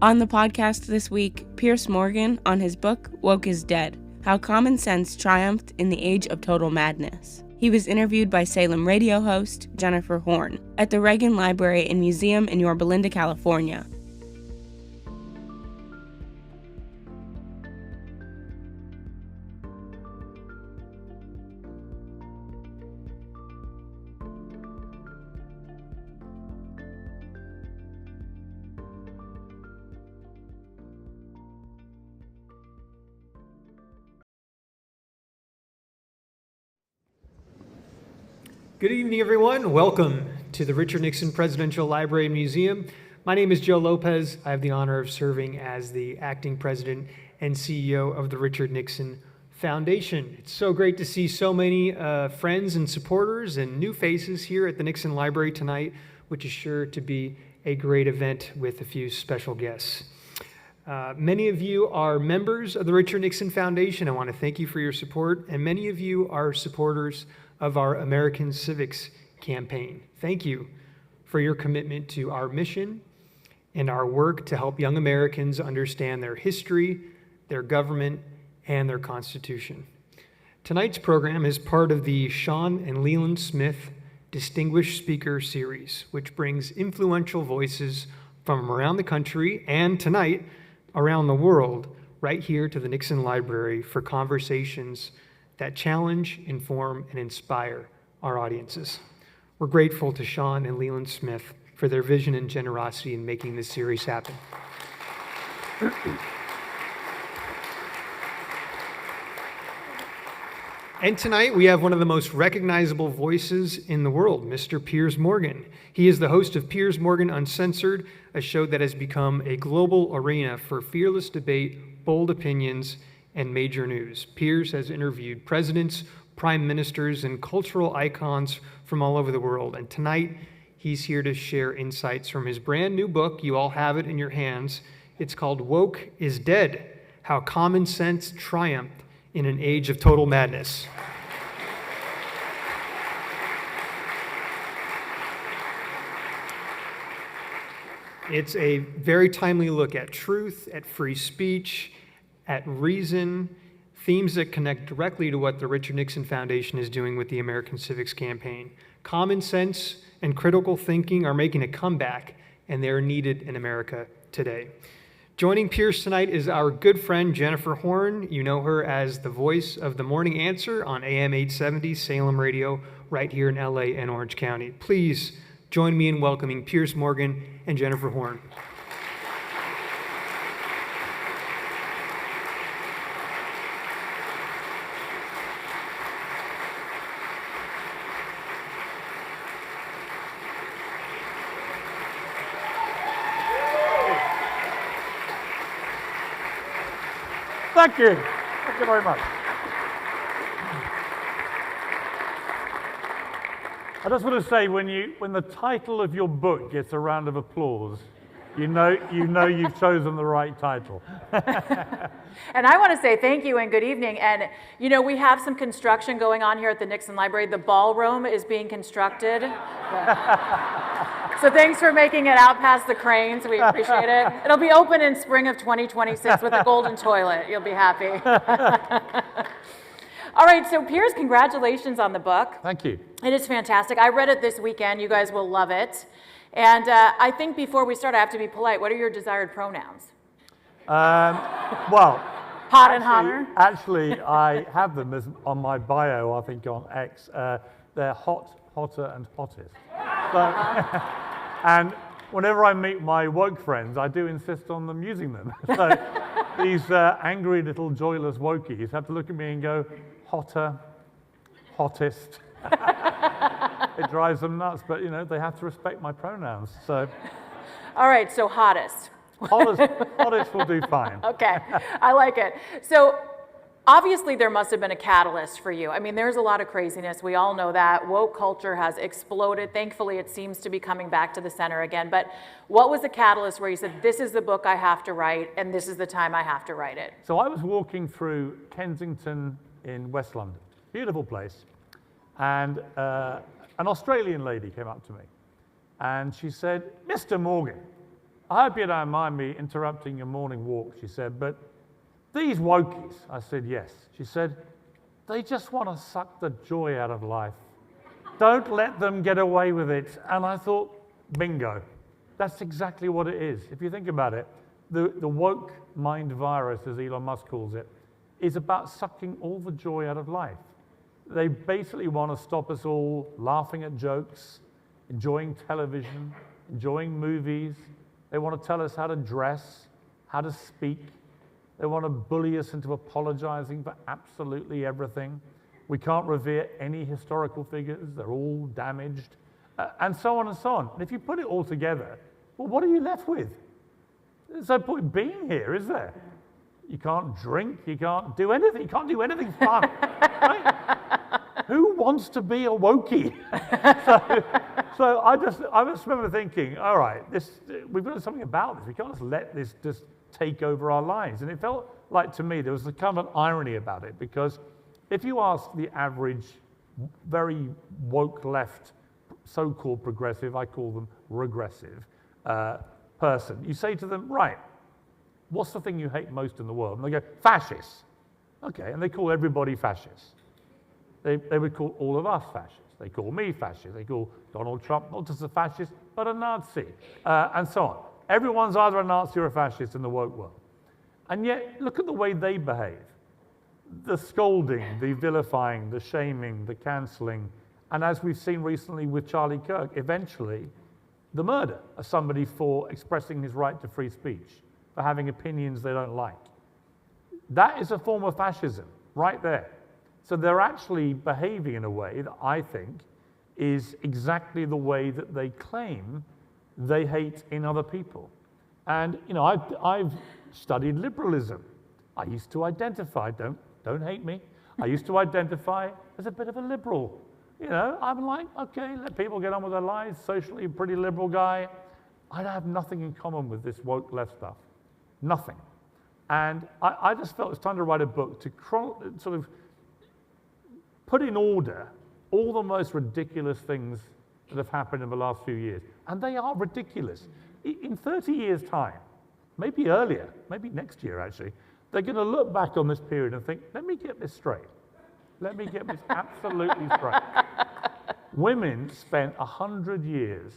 On the podcast this week, Piers Morgan on his book, Woke is Dead: How Common Sense Triumphed in the Age of Total Madness. He was interviewed by Salem radio host Jennifer Horn at the Reagan Library and Museum in Yorba Linda, California. Good evening, everyone. Welcome to the Richard Nixon Presidential Library and Museum. My name is Joe Lopez. I have the honor of serving as the acting president and CEO of the Richard Nixon Foundation. It's so great to see so many friends and supporters and new faces here at the Nixon Library tonight, which is sure to be a great event with a few special guests. Many of you are members of the Richard Nixon Foundation. I want to thank you for your support, and many of you are supporters of our American Civics campaign. Thank you for your commitment to our mission and our work to help young Americans understand their history, their government, and their Constitution. Tonight's program is part of the Sean and Leland Smith Distinguished Speaker Series, which brings influential voices from around the country and tonight around the world right here to the Nixon Library for conversations that challenge, inform, and inspire our audiences. We're grateful to Sean and Leland Smith for their vision and generosity in making this series happen. And tonight we have one of the most recognizable voices in the world, Mr. Piers Morgan. He is the host of Piers Morgan Uncensored, a show that has become a global arena for fearless debate, bold opinions, and major news. Piers has interviewed presidents, prime ministers, and cultural icons from all over the world. And tonight, he's here to share insights from his brand new book. You all have it in your hands. It's called Woke is Dead: How Common Sense Triumphed in an Age of Total Madness. It's a very timely look at truth, at free speech, at reason, themes that connect directly to what the Richard Nixon Foundation is doing with the American Civics Campaign. Common sense and critical thinking are making a comeback, and they're needed in America today. Joining Piers tonight is our good friend Jennifer Horn. You know her as the voice of The Morning Answer on AM 870 Salem Radio right here in LA and Orange County. Please join me in welcoming Piers Morgan and Jennifer Horn. Thank you. Thank you very much. I just want to say, when the title of your book gets a round of applause, you know you've chosen the right title. And I want to say thank you and good evening. And you know, we have some construction going on here at the Nixon Library. The ballroom is being constructed. So thanks for making it out past the cranes. We appreciate it. It'll be open in spring of 2026 with a golden toilet. You'll be happy. All right, so Piers, congratulations on the book. Thank you. It is fantastic. I read it this weekend. You guys will love it. And I think before we start, I have to be polite. What are your desired pronouns? Well, hot and hotter? Actually, I have them as on my bio, I think, on X. They're hot, hotter, and hottest. So, and whenever I meet my woke friends, I do insist on them using them. So these angry little joyless wokies have to look at me and go, hotter, hottest. It drives them nuts, but you know, they have to respect my pronouns. So, all right, so hottest. Hottest will do fine. Okay, I like it. So obviously there must have been a catalyst for you. I mean, there's a lot of craziness. We all know that. Woke culture has exploded. Thankfully, it seems to be coming back to the center again. But what was the catalyst where you said, this is the book I have to write, and this is the time I have to write it? So I was walking through Kensington in West London. Beautiful place. And an Australian lady came up to me. And she said, Mr. Morgan, I hope you don't mind me interrupting your morning walk, she said, but these wokies, I said, yes. She said, they just want to suck the joy out of life. Don't let them get away with it. And I thought, bingo, that's exactly what it is. If you think about it, the woke mind virus, as Elon Musk calls it, is about sucking all the joy out of life. They basically want to stop us all laughing at jokes, enjoying television, enjoying movies. They want to tell us how to dress, how to speak. They want to bully us into apologizing for absolutely everything. We can't revere any historical figures. They're all damaged, and so on and so on. And if you put it all together, well, what are you left with? There's no point being here, is there? You can't drink, you can't do anything, you can't do anything fun, right? Who wants to be a wokie? so I just remember thinking, all right, we've got to do something about this. We can't just let this just take over our lives. And it felt like, to me, there was a kind of an irony about it, because if you ask the average, very woke left, so-called progressive, I call them regressive, person, you say to them, right, what's the thing you hate most in the world? And they go, fascists. Okay, and they call everybody fascists. They would call all of us fascists. They call me fascist. They call Donald Trump not just a fascist, but a Nazi, and so on. Everyone's either a Nazi or a fascist in the woke world. And yet, look at the way they behave. The scolding, the vilifying, the shaming, the cancelling, and as we've seen recently with Charlie Kirk, eventually, the murder of somebody for expressing his right to free speech, for having opinions they don't like. That is a form of fascism, right there. So they're actually behaving in a way that I think is exactly the way that they claim they hate in other people. And I've studied liberalism. I used to identify, don't hate me, I used to identify as a bit of a liberal. I'm like, okay, let people get on with their lives, socially a pretty liberal guy. I have nothing in common with this woke left stuff, nothing. And I just felt it was time to write a book to sort of put in order all the most ridiculous things that have happened in the last few years. And they are ridiculous. In 30 years' time, maybe earlier, maybe next year actually, they're going to look back on this period and think, let me get this straight. Let me get this absolutely straight. Women spent 100 years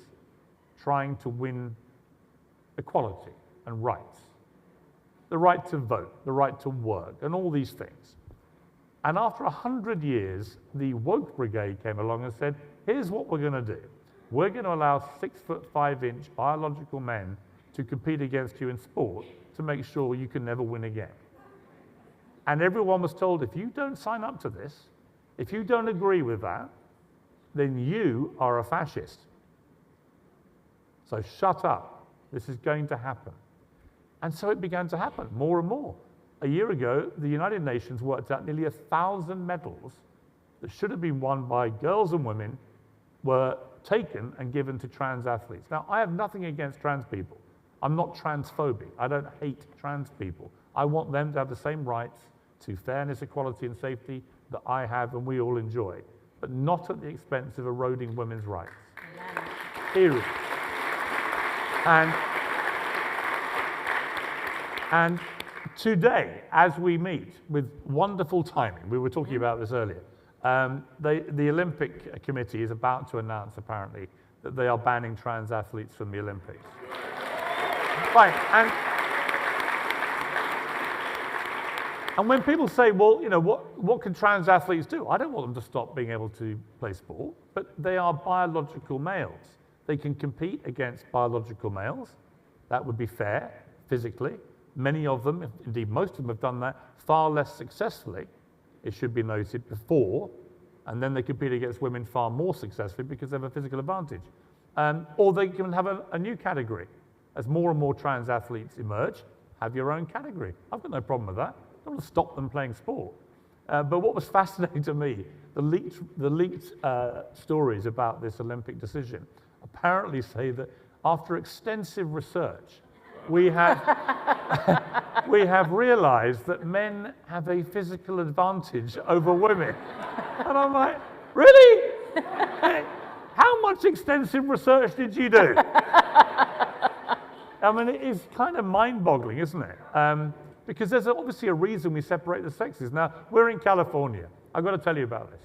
trying to win equality and rights. The right to vote, the right to work, and all these things. And after 100 years, the woke brigade came along and said, here's what we're going to do. We're going to allow 6'5" biological men to compete against you in sport to make sure you can never win again. And everyone was told, if you don't sign up to this, if you don't agree with that, then you are a fascist. So shut up. This is going to happen. And so it began to happen more and more. A year ago, the United Nations worked out nearly 1,000 medals that should have been won by girls and women were taken and given to trans athletes. Now, I have nothing against trans people. I'm not transphobic. I don't hate trans people. I want them to have the same rights to fairness, equality, and safety that I have and we all enjoy, but not at the expense of eroding women's rights. Amen. Period. And today, as we meet, with wonderful timing, we were talking about this earlier, the Olympic Committee is about to announce, apparently, that they are banning trans athletes from the Olympics. Fine, and when people say, well, what can trans athletes do? I don't want them to stop being able to play sport, but they are biological males. They can compete against biological males. That would be fair, physically. Many of them, indeed most of them, have done that far less successfully, it should be noted, before, and then they compete against women far more successfully because they have a physical advantage. Or they can have a new category. As more and more trans athletes emerge, have your own category. I've got no problem with that. I don't want to stop them playing sport. But what was fascinating to me, the leaked stories about this Olympic decision apparently say that after extensive research, we have realized that men have a physical advantage over women. And I'm like, really? How much extensive research did you do? I mean, it is kind of mind-boggling, isn't it? Because there's obviously a reason we separate the sexes. Now, we're in California. I've got to tell you about this.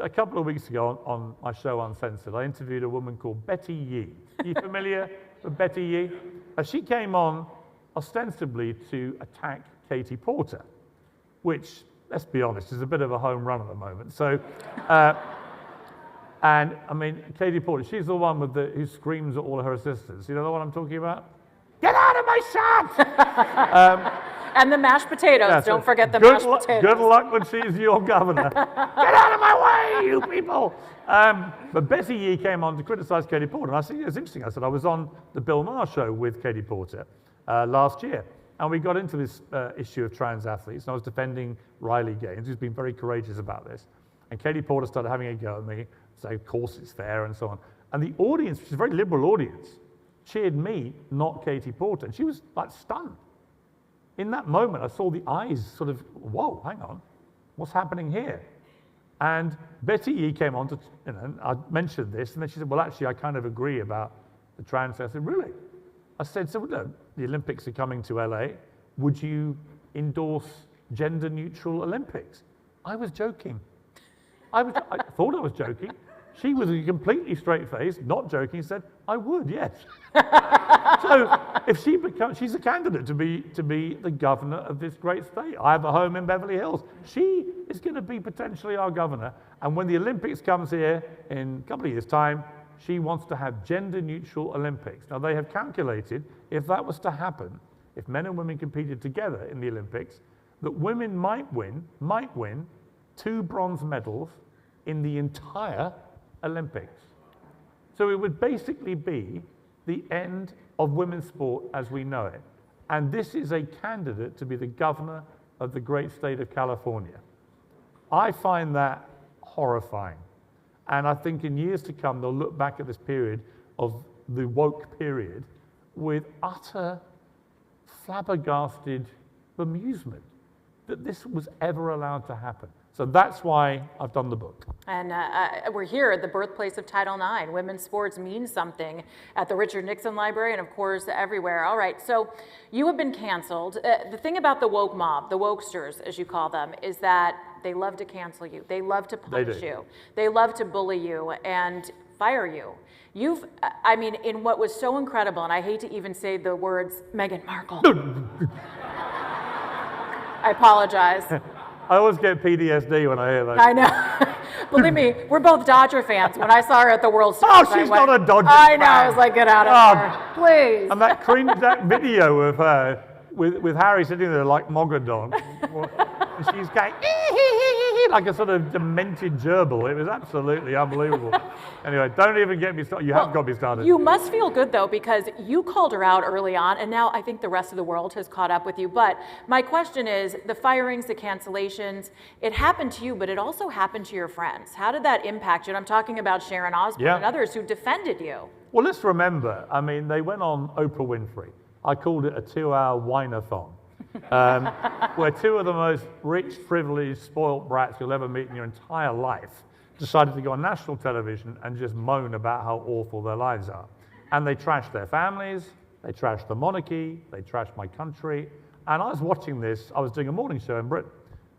A couple of weeks ago on my show Uncensored, I interviewed a woman called Betty Yee. Are you familiar with Betty Yee? She came on ostensibly to attack Katie Porter, which, let's be honest, is a bit of a home run at the moment. So, and I mean, Katie Porter, she's the one who screams at all her assistants. You know the one I'm talking about? Get out of my shot! And the mashed potatoes. Don't forget the mashed potatoes. Good luck when she's your governor. Get out of my way, you people! But Betty Yee came on to criticize Katie Porter. And I said, it's interesting. I said, I was on the Bill Maher show with Katie Porter last year. And we got into this issue of trans athletes. And I was defending Riley Gaines, who's been very courageous about this. And Katie Porter started having a go at me, saying, of course it's fair, and so on. And the audience, which is a very liberal audience, cheered me, not Katie Porter. And she was like stunned. In that moment, I saw the eyes sort of, whoa, hang on, what's happening here? And Betty Yee came on to, I mentioned this, and then she said, well, actually, I kind of agree about the trans. I said, really? I said, so look, the Olympics are coming to LA. Would you endorse gender-neutral Olympics? I was joking. I thought I was joking. She was a completely straight face, not joking, said, I would, yes. So if she's a candidate to be the governor of this great state. I have a home in Beverly Hills. She is going to be potentially our governor. And when the Olympics comes here in a couple of years' time, she wants to have gender-neutral Olympics. Now, they have calculated if that was to happen, if men and women competed together in the Olympics, that women might win 2 bronze medals in the entire Olympics. So it would basically be the end of women's sport as we know it. And this is a candidate to be the governor of the great state of California. I find that horrifying. And I think in years to come, they'll look back at this period of the woke period with utter flabbergasted bemusement that this was ever allowed to happen. So that's why I've done the book. And we're here at the birthplace of Title IX. Women's sports mean something at the Richard Nixon Library and, of course, everywhere. All right, so you have been canceled. The thing about the woke mob, the wokesters, as you call them, is that they love to cancel you. They love to punish you. They love to bully you and fire you. I mean, in what was so incredible, and I hate to even say the words Meghan Markle. I apologize. I always get PTSD when I hear that. I know. Believe me, we're both Dodger fans. When I saw her at the World Series, oh, she's not a Dodger I fan. know. I was like, get out of here, please. And that video of her with Harry sitting there like Mogadon, and she's going like a sort of demented gerbil. It was absolutely unbelievable. Anyway, don't even get me started. You haven't got me started. You must feel good, though, because you called her out early on, and now I think the rest of the world has caught up with you. But my question is, the firings, the cancellations, it happened to you, but it also happened to your friends. How did that impact you? And I'm talking about Sharon Osbourne and others who defended you. Well, let's remember, I mean, they went on Oprah Winfrey. I called it a 2-hour whine-a-thon. Where 2 of the most rich, privileged, spoiled brats you'll ever meet in your entire life decided to go on national television and just moan about how awful their lives are. And they trashed their families, they trashed the monarchy, they trashed my country. And I was watching this, I was doing a morning show in Britain.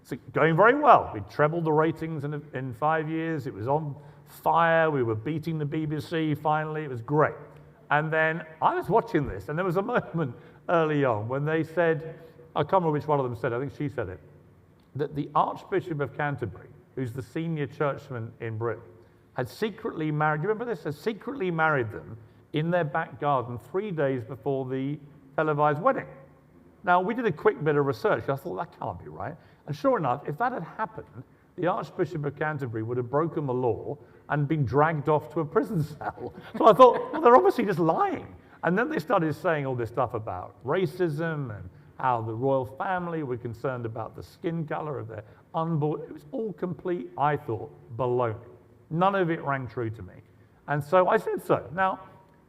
It's going very well. We trebled the ratings in 5 years. It was on fire. We were beating the BBC finally. It was great. And then I was watching this, and there was a moment early on when they said, I can't remember which one of them said, I think she said it, that the Archbishop of Canterbury, who's the senior churchman in Britain, had secretly married, do you remember this? Had secretly married them in their back garden 3 days before the televised wedding. Now, we did a quick bit of research. I thought, that can't be right. And sure enough, if that had happened, the Archbishop of Canterbury would have broken the law and been dragged off to a prison cell. So I thought, well, they're obviously just lying. And then they started saying all this stuff about racism and how the royal family were concerned about the skin color of their unborn. It was all complete, I thought, baloney. None of it rang true to me. And so I said so. Now,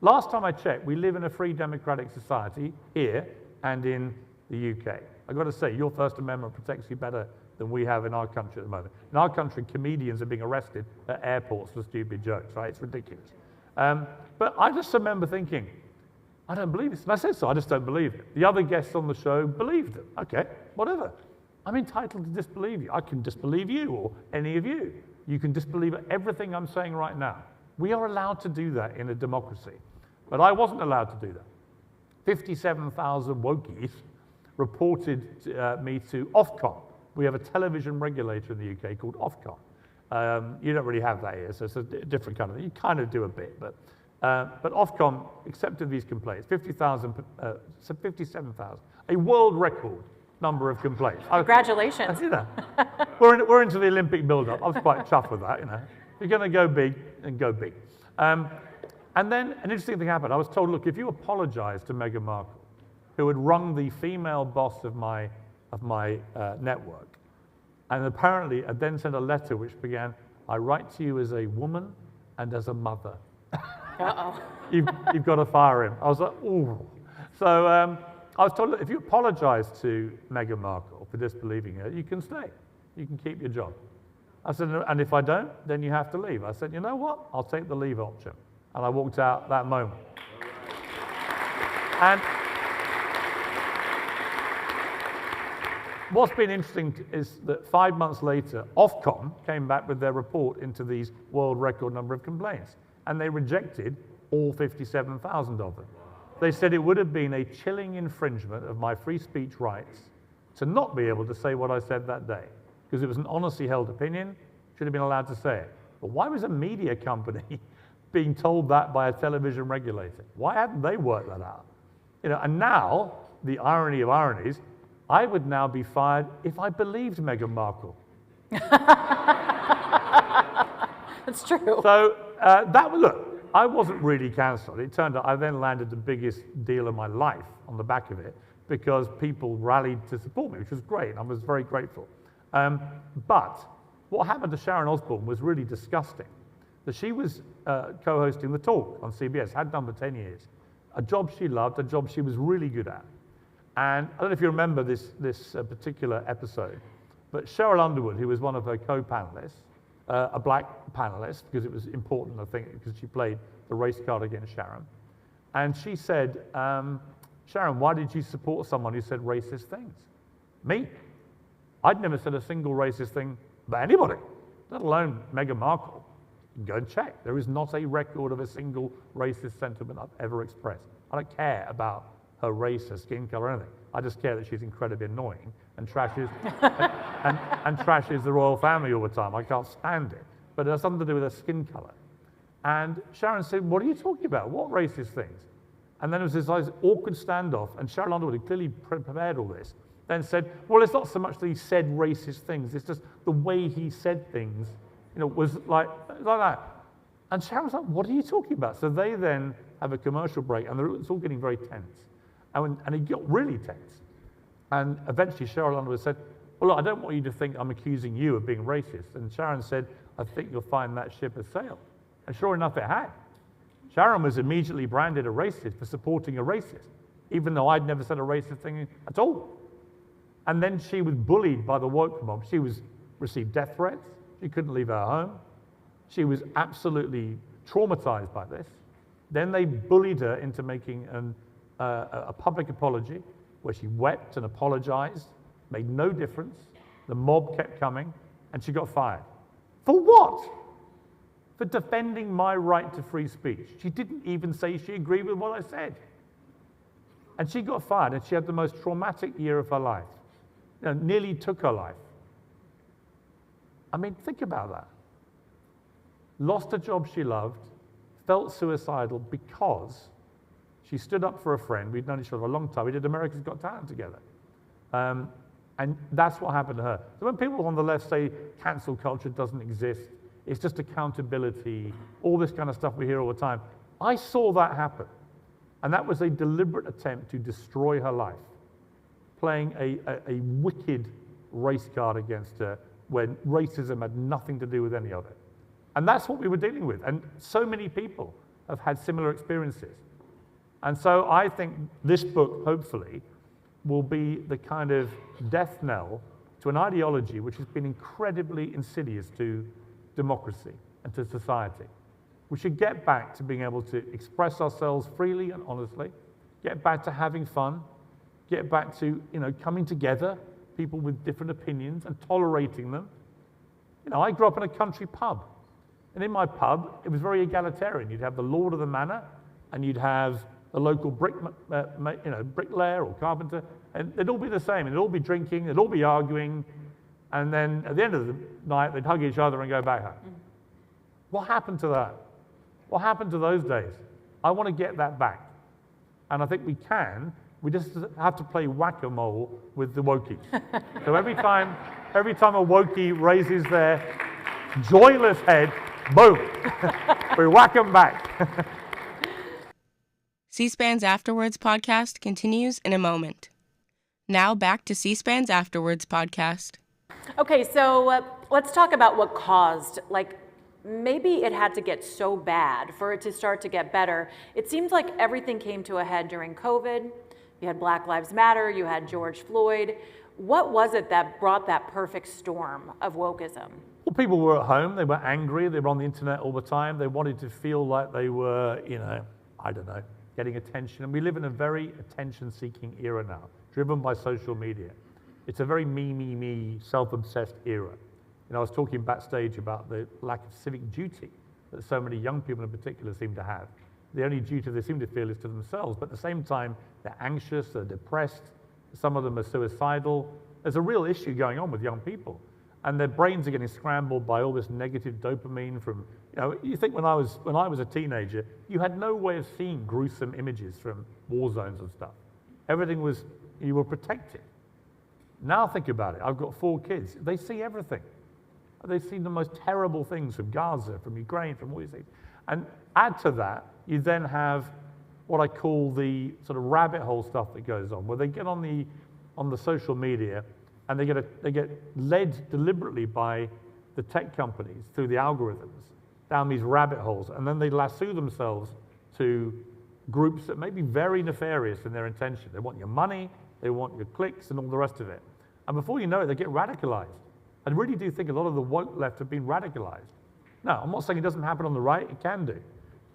last time I checked, we live in a free democratic society here and in the UK. I've got to say, your First Amendment protects you better than we have in our country at the moment. In our country, comedians are being arrested at airports for stupid jokes, right? It's ridiculous. But I just remember thinking, I don't believe it. And I said so, I just don't believe it. The other guests on the show believed it. Okay, whatever. I'm entitled to disbelieve you. I can disbelieve you or any of you. You can disbelieve everything I'm saying right now. We are allowed to do that in a democracy. But I wasn't allowed to do that. 57,000 wokies reported me to Ofcom. We have a television regulator in the UK called Ofcom. You don't really have that here, so it's a different kind of thing. You kind of do a bit, but Ofcom accepted these complaints, 57,000, a world record number of complaints. Congratulations. You know, we're into the Olympic build-up. I was quite chuffed with that, you know. If you're going to go big, then go big. And then an interesting thing happened. I was told, look, if you apologize to Meghan Markle, who had rung the female boss of my network, and apparently I then sent a letter which began, I write to you as a woman and as a mother. Uh-oh. You've got to fire him. I was like, ooh. So I was told, look, if you apologize to Meghan Markle for disbelieving her, you can stay. You can keep your job. I said, and if I don't, then you have to leave. I said, you know what? I'll take the leave option. And I walked out that moment. And what's been interesting is that 5 months later, Ofcom came back with their report into these world record number of complaints. And they rejected all 57,000 of them. They said it would have been a chilling infringement of my free speech rights to not be able to say what I said that day. Because it was an honestly held opinion, should have been allowed to say it. But why was a media company being told that by a television regulator? Why hadn't they worked that out? You know, and now, the irony of ironies, I would now be fired if I believed Meghan Markle. That's true. So look, I wasn't really cancelled. It turned out I then landed the biggest deal of my life on the back of it because people rallied to support me, which was great, and I was very grateful. But what happened to Sharon Osbourne was really disgusting. That she was co-hosting The Talk on CBS, had done for 10 years. A job she loved, a job she was really good at. And I don't know if you remember this particular episode, but Cheryl Underwood, who was one of her co-panelists, a black panelist, because it was important, I think, because she played the race card against Sharon. And she said, Sharon, why did you support someone who said racist things? Me? I'd never said a single racist thing about anybody, let alone Meghan Markle. Go and check. There is not a record of a single racist sentiment I've ever expressed. I don't care about her race, her skin color, or anything. I just care that she's incredibly annoying and trashes and trashes the royal family all the time. I can't stand it. But it has something to do with her skin color. And Sharon said, what are you talking about? What racist things? And then there was this awkward standoff, and Cheryl Underwood had clearly prepared all this, then said, well, it's not so much that he said racist things, it's just the way he said things, you know, was like that. And Sharon was like, what are you talking about? So they then have a commercial break, and it's all getting very tense. And it got really tense. And eventually Cheryl Underwood said, well, look, I don't want you to think I'm accusing you of being racist. And Sharon said, I think you'll find that ship has sailed. And sure enough, it had. Sharon was immediately branded a racist for supporting a racist, even though I'd never said a racist thing at all. And then she was bullied by the woke mob. She received death threats. She couldn't leave her home. She was absolutely traumatized by this. Then they bullied her into making a public apology where she wept and apologized, made no difference. The mob kept coming, and she got fired. For what? For defending my right to free speech. She didn't even say she agreed with what I said. And she got fired, and she had the most traumatic year of her life. You know, nearly took her life. I mean, think about that. Lost a job she loved, felt suicidal because she stood up for a friend. We'd known each other for a long time. We did America's Got Talent together. And that's what happened to her. So when people on the left say cancel culture doesn't exist, it's just accountability, all this kind of stuff we hear all the time, I saw that happen. And that was a deliberate attempt to destroy her life, playing a wicked race card against her when racism had nothing to do with any of it. And that's what we were dealing with. And so many people have had similar experiences. And so I think this book, hopefully, will be the kind of death knell to an ideology which has been incredibly insidious to democracy and to society. We should get back to being able to express ourselves freely and honestly, get back to having fun, get back to, coming together, people with different opinions and tolerating them. I grew up in a country pub. And in my pub, it was very egalitarian. You'd have the lord of the manor, and you'd have the local bricklayer or carpenter, and they'd all be the same. They'd all be drinking, they'd all be arguing, and then at the end of the night, they'd hug each other and go back home. What happened to that? What happened to those days? I want to get that back. And I think we can. We just have to play whack-a-mole with the wokies. So every time a wokie raises their joyless head, boom, we whack them back. C-SPAN's Afterwards podcast continues in a moment. Now back to C-SPAN's Afterwards podcast. Okay, so let's talk about what caused, maybe it had to get so bad for it to start to get better. It seems like everything came to a head during COVID. You had Black Lives Matter, you had George Floyd. What was it that brought that perfect storm of wokeism? Well, people were at home, they were angry, they were on the internet all the time, they wanted to feel like they were, getting attention. And we live in a very attention-seeking era now, driven by social media. It's a very me, self-obsessed era. I was talking backstage about the lack of civic duty that so many young people in particular seem to have. The only duty they seem to feel is to themselves, but at the same time, they're anxious, they're depressed, some of them are suicidal. There's a real issue going on with young people, and their brains are getting scrambled by all this negative dopamine from, you think when I was a teenager, you had no way of seeing gruesome images from war zones and stuff. Everything was, you were protected. Now think about it, I've got 4 kids, they see everything. They've seen the most terrible things from Gaza, from Ukraine, from all these things. And add to that, you then have what I call the sort of rabbit hole stuff that goes on, where they get on the social media and they get led deliberately by the tech companies through the algorithms down these rabbit holes, and then they lasso themselves to groups that may be very nefarious in their intention. They want your money, they want your clicks, and all the rest of it. And before you know it, they get radicalized. I really do think a lot of the woke left have been radicalized. Now, I'm not saying it doesn't happen on the right, it can do.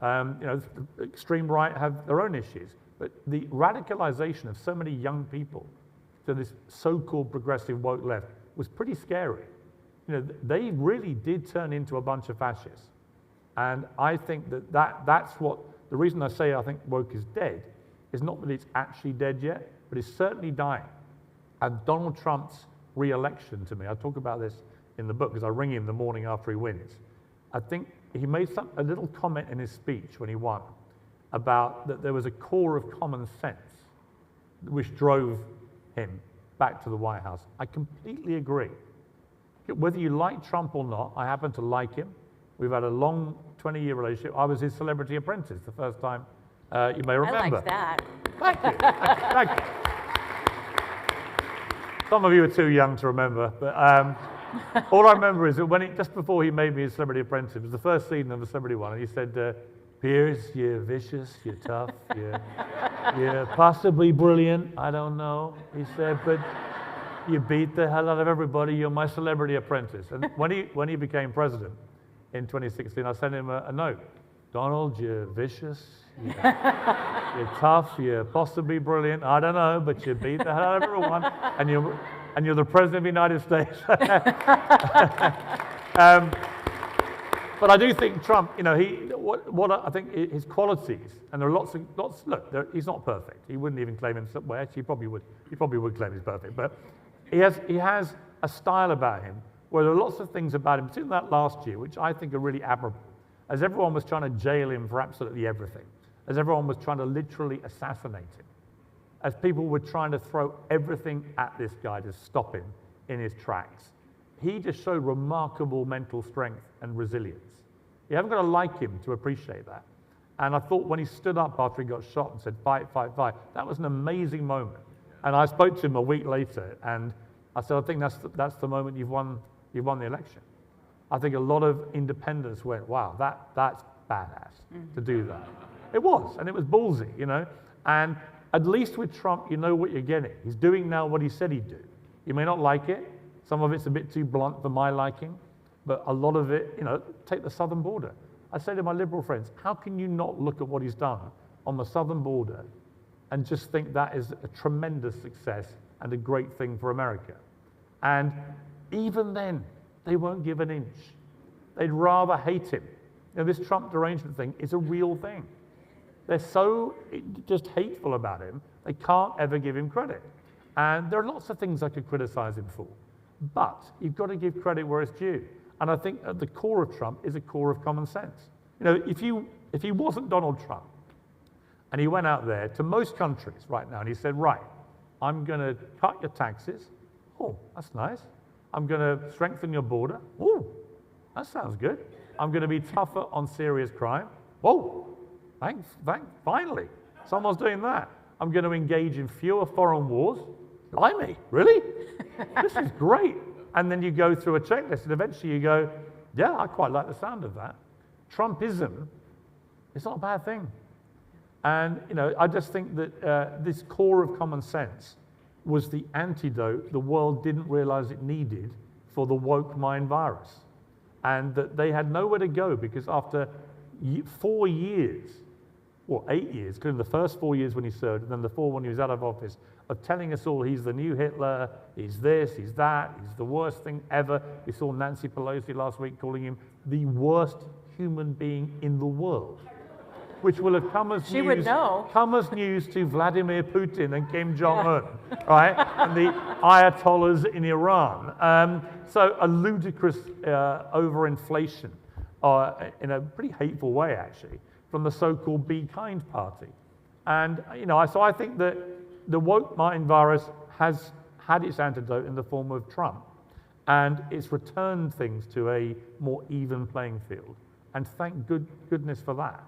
The extreme right have their own issues, but the radicalization of so many young people to this so-called progressive woke left was pretty scary. They really did turn into a bunch of fascists. And I think that's what, the reason I say I think woke is dead is not that it's actually dead yet, but it's certainly dying. And Donald Trump's re-election to me, I talk about this in the book because I ring him the morning after he wins. I think he made a little comment in his speech when he won about that there was a core of common sense which drove him back to the White House. I completely agree. Whether you like Trump or not, I happen to like him. We've had a long 20-year relationship. I was his celebrity apprentice the first time you may remember. I like that. Thank you. Thank you. Some of you are too young to remember, but all I remember is that just before he made me his celebrity apprentice, it was the first season of the Celebrity One, and he said, Piers, you're vicious, you're tough, you're possibly brilliant, I don't know, he said, but you beat the hell out of everybody, you're my celebrity apprentice. And when he became president in 2016, I sent him a note. Donald, you're vicious, you're tough, you're possibly brilliant, I don't know, but you beat the hell out of everyone, and you're the president of the United States. But I do think Trump, what I think his qualities, and there are lots. Look, he's not perfect. He wouldn't even claim himself. Well, actually, he probably would claim he's perfect. But he has a style about him where there are lots of things about him, particularly that last year, which I think are really admirable. As everyone was trying to jail him for absolutely everything, as everyone was trying to literally assassinate him, as people were trying to throw everything at this guy to stop him in his tracks, he just showed remarkable mental strength and resilience. You haven't got to like him to appreciate that. And I thought when he stood up after he got shot and said, fight, fight, fight, that was an amazing moment. And I spoke to him a week later, and I said, I think that's the moment you've won the election. I think a lot of independents went, wow, that's badass to do that. It was, and it was ballsy, And at least with Trump, you know what you're getting. He's doing now what he said he'd do. You may not like it. Some of it's a bit too blunt for my liking, but a lot of it, take the southern border. I say to my liberal friends, how can you not look at what he's done on the southern border and just think that is a tremendous success and a great thing for America. And even then, they won't give an inch. They'd rather hate him. This Trump derangement thing is a real thing. They're so just hateful about him, they can't ever give him credit. And there are lots of things I could criticize him for, but you've got to give credit where it's due. And I think at the core of Trump is a core of common sense. If he wasn't Donald Trump, and he went out there to most countries right now, and he said, right, I'm going to cut your taxes. Oh, that's nice. I'm going to strengthen your border. Oh, that sounds good. I'm going to be tougher on serious crime. Whoa, finally, someone's doing that. I'm going to engage in fewer foreign wars. Blimey, really? This is great. And then you go through a checklist, and eventually you go, yeah, I quite like the sound of that. Trumpism is not a bad thing. And I just think that this core of common sense was the antidote the world didn't realize it needed for the woke mind virus. And that they had nowhere to go, because after 4 years, or 8 years, including the first 4 years when he served, and then the 4 when he was out of office, of telling us all he's the new Hitler, he's this, he's that, he's the worst thing ever. We saw Nancy Pelosi last week calling him the worst human being in the world, which will have come as news to Vladimir Putin and Kim Jong-un, right? And the Ayatollahs in Iran. So a ludicrous overinflation, in a pretty hateful way, actually, from the so-called Be Kind party. And so I think that the woke mind virus has had its antidote in the form of Trump, and it's returned things to a more even playing field. And thank goodness for that.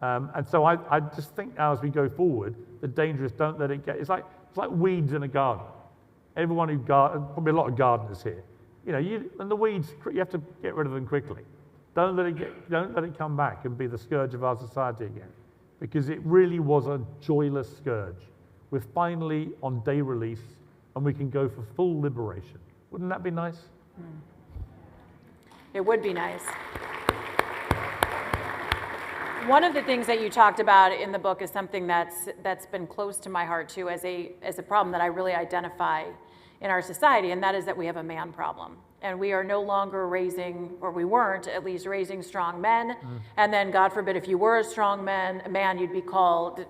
And so I just think now as we go forward, the danger is don't let it get, it's like weeds in a garden. Everyone who probably a lot of gardeners here, and the weeds, you have to get rid of them quickly. Don't let it come back and be the scourge of our society again, because it really was a joyless scourge. We're finally on day release, and we can go for full liberation. Wouldn't that be nice? It would be nice. One of the things that you talked about in the book is something that's been close to my heart too, as a problem that I really identify in our society, and that is that we have a man problem. And we are no longer raising, or we weren't at least raising strong men. And then, God forbid, if you were a strong man, you'd be called,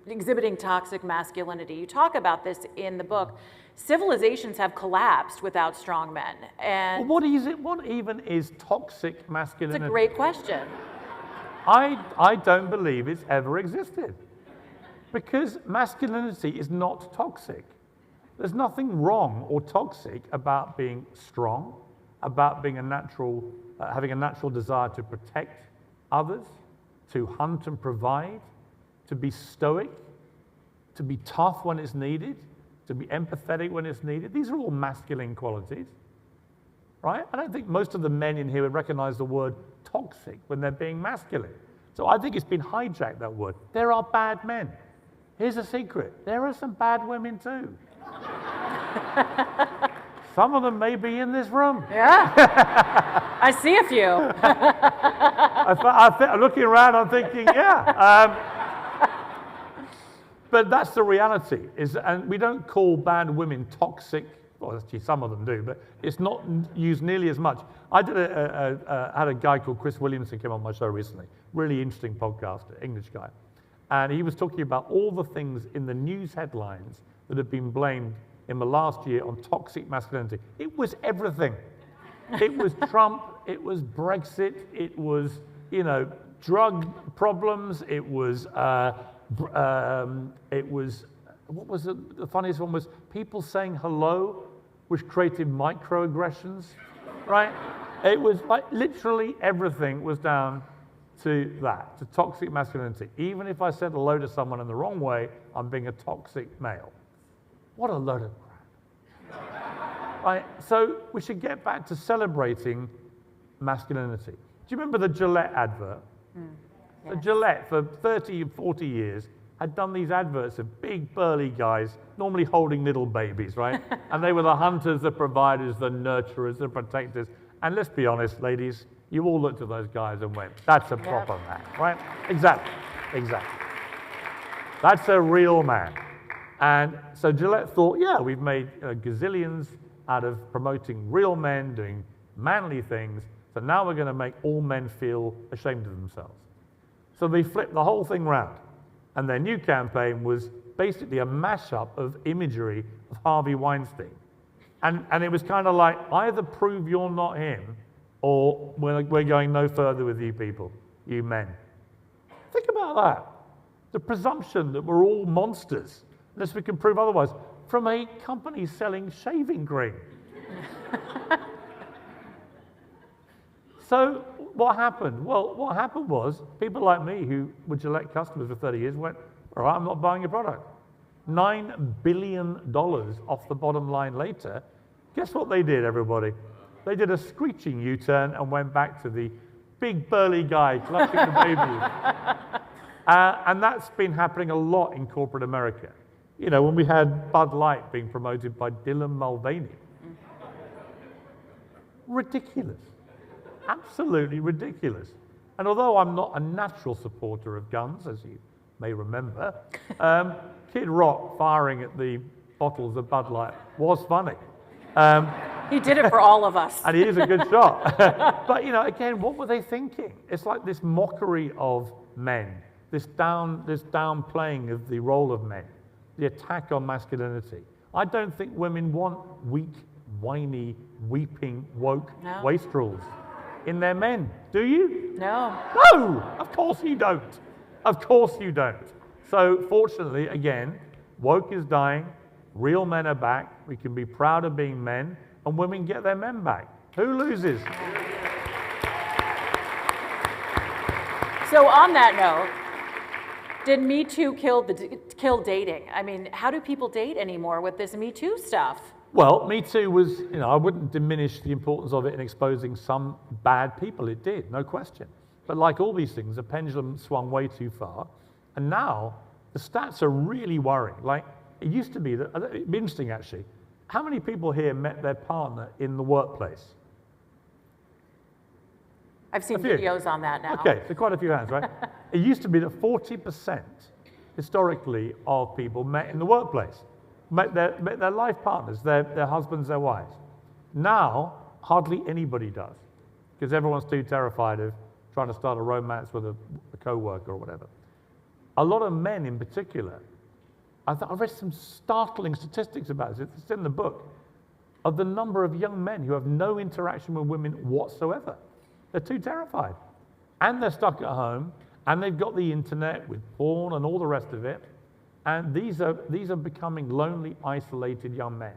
exhibiting toxic masculinity. You talk about this in the book. Civilizations have collapsed without strong men. And what is it? What even is toxic masculinity? It's a great question. I don't believe it's ever existed, because masculinity is not toxic. There's nothing wrong or toxic about being strong, about being having a natural desire to protect others, to hunt and provide, to be stoic, to be tough when it's needed, to be empathetic when it's needed. These are all masculine qualities, right? I don't think most of the men in here would recognize the word toxic when they're being masculine. So I think it's been hijacked, that word. There are bad men. Here's a secret. There are some bad women too. Some of them may be in this room. Yeah, I see a few. I'm looking around, I'm thinking, yeah. But that's the reality, and we don't call bad women toxic. Well, actually, some of them do, but it's not used nearly as much. I had a guy called Chris Williamson come on my show recently. Really interesting podcaster, English guy. And he was talking about all the things in the news headlines that have been blamed in the last year on toxic masculinity. It was everything. It was Trump, it was Brexit, it was, drug problems, it was, what was it? The funniest one was people saying hello, which created microaggressions, right? It was like literally everything was down to that, to toxic masculinity. Even if I said hello to someone in the wrong way, I'm being a toxic male. What a load of crap. Right? So we should get back to celebrating masculinity. Do you remember the Gillette advert? Yes. The Gillette, for 30, 40 years, had done these adverts of big, burly guys, normally holding little babies, right? And they were the hunters, the providers, the nurturers, the protectors. And let's be honest, ladies, you all looked at those guys and went, that's a proper man, right? Exactly. That's a real man. And so Gillette thought, yeah, we've made gazillions out of promoting real men doing manly things, so now we're going to make all men feel ashamed of themselves. So they flipped the whole thing round. And their new campaign was basically a mashup of imagery of Harvey Weinstein. And it was kind of like, either prove you're not him, or we're going no further with you people, you men. Think about that. The presumption that we're all monsters, unless we can prove otherwise, from a company selling shaving cream. So what happened? Well, what happened was people like me who were Gillette customers for 30 years went, all right, I'm not buying your product. $9 billion off the bottom line later. Guess what they did, everybody? They did a screeching U-turn and went back to the big burly guy clutching the baby. And that's been happening a lot in corporate America. You know, when we had Bud Light being promoted by Dylan Mulvaney. Ridiculous. Absolutely ridiculous. And although I'm not a natural supporter of guns, as you may remember, Kid Rock firing at the bottles of Bud Light was funny. He did it for all of us. And he is a good shot. But, you know, again, what were they thinking? It's like this mockery of men, this downplaying of the role of men, the attack on masculinity. I don't think women want weak, whiny, weeping, woke wastrels in their men. Do you? No. No, of course you don't. Of course you don't. So fortunately, again, woke is dying, real men are back, we can be proud of being men, and women get their men back. Who loses? So on that note, did Me Too kill dating? I mean, how do people date anymore with this Me Too stuff? Well, Me Too was, you know, I wouldn't diminish the importance of it in exposing some bad people. It did, no question. But like all these things, the pendulum swung way too far. And now the stats are really worrying. Like, it used to be that, it'd be interesting actually, how many people here met their partner in the workplace? I've seen videos on that now. Okay, so quite a few hands, right? It used to be that 40% historically of people met in the workplace, met their life partners, their husbands, their wives. Now, hardly anybody does, because everyone's too terrified of trying to start a romance with a co-worker or whatever. A lot of men in particular, I've read some startling statistics about this, it's in the book, of the number of young men who have no interaction with women whatsoever. They're too terrified. And they're stuck at home, and they've got the internet with porn and all the rest of it. And these are becoming lonely, isolated young men,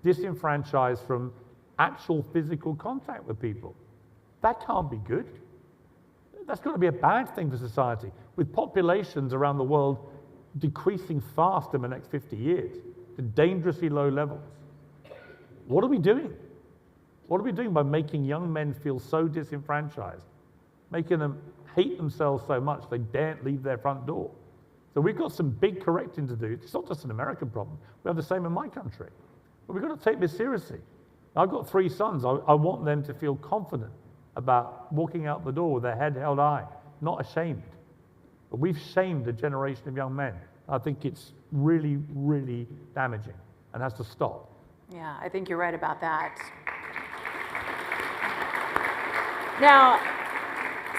disenfranchised from actual physical contact with people. That can't be good. That's got to be a bad thing for society, with populations around the world decreasing fast in the next 50 years to dangerously low levels. What are we doing? What are we doing by making young men feel so disenfranchised, making them hate themselves so much they daren't leave their front door? So we've got some big correcting to do. It's not just an American problem. We have the same in my country. But we've got to take this seriously. I've got 3 sons. I want them to feel confident about walking out the door with their head held high, not ashamed. But we've shamed a generation of young men. I think it's really, really damaging and has to stop. Yeah, I think you're right about that. Now,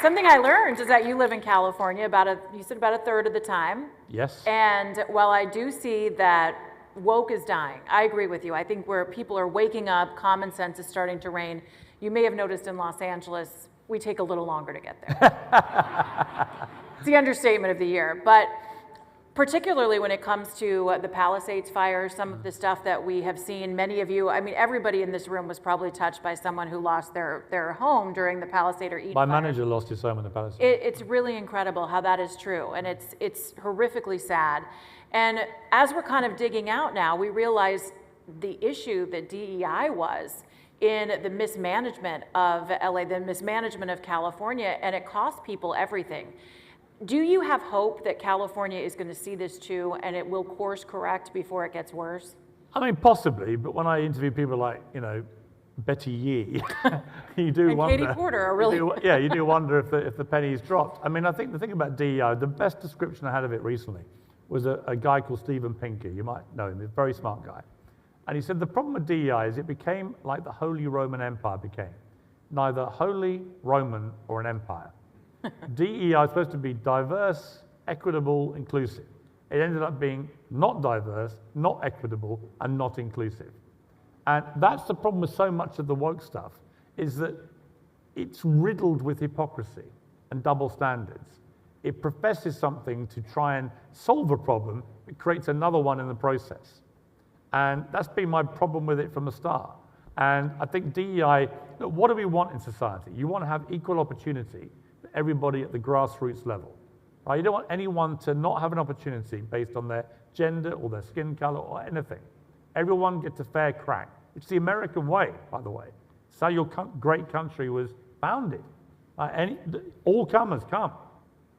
something I learned is that you live in California you said about a third of the time. Yes. And while I do see that woke is dying, I agree with you. I think where people are waking up, common sense is starting to reign. You may have noticed in Los Angeles, we take a little longer to get there. It's the understatement of the year. But particularly when it comes to the Palisades fire, some of the stuff that we have seen, many of you, I mean, everybody in this room was probably touched by someone who lost their home during the Palisade or Eat My fire. manager lost his home in the Palisades. It's really incredible how that is true, and it's horrifically sad. And as we're kind of digging out now, we realize the issue that DEI was in the mismanagement of LA, the mismanagement of California, and it cost people everything. Do you have hope that California is going to see this too, and it will course correct before it gets worse? I mean, possibly, but when I interview people like, you know, Betty Yee, you do and wonder. Katie Porter are really... You do wonder if the penny's dropped. I mean, I think the thing about DEI, the best description I had of it recently was a guy called Steven Pinker. You might know him, he's a very smart guy. And he said the problem with DEI is it became like the Holy Roman Empire became. Neither Holy Roman or an empire. DEI is supposed to be diverse, equitable, inclusive. It ended up being not diverse, not equitable, and not inclusive. And that's the problem with so much of the woke stuff, is that it's riddled with hypocrisy and double standards. It professes something to try and solve a problem, it creates another one in the process. And that's been my problem with it from the start. And I think DEI, look, what do we want in society? You want to have equal opportunity for everybody at the grassroots level. Right? You don't want anyone to not have an opportunity based on their gender or their skin color or anything. Everyone gets a fair crack. It's the American way, by the way. It's how your great country was founded. All comers come.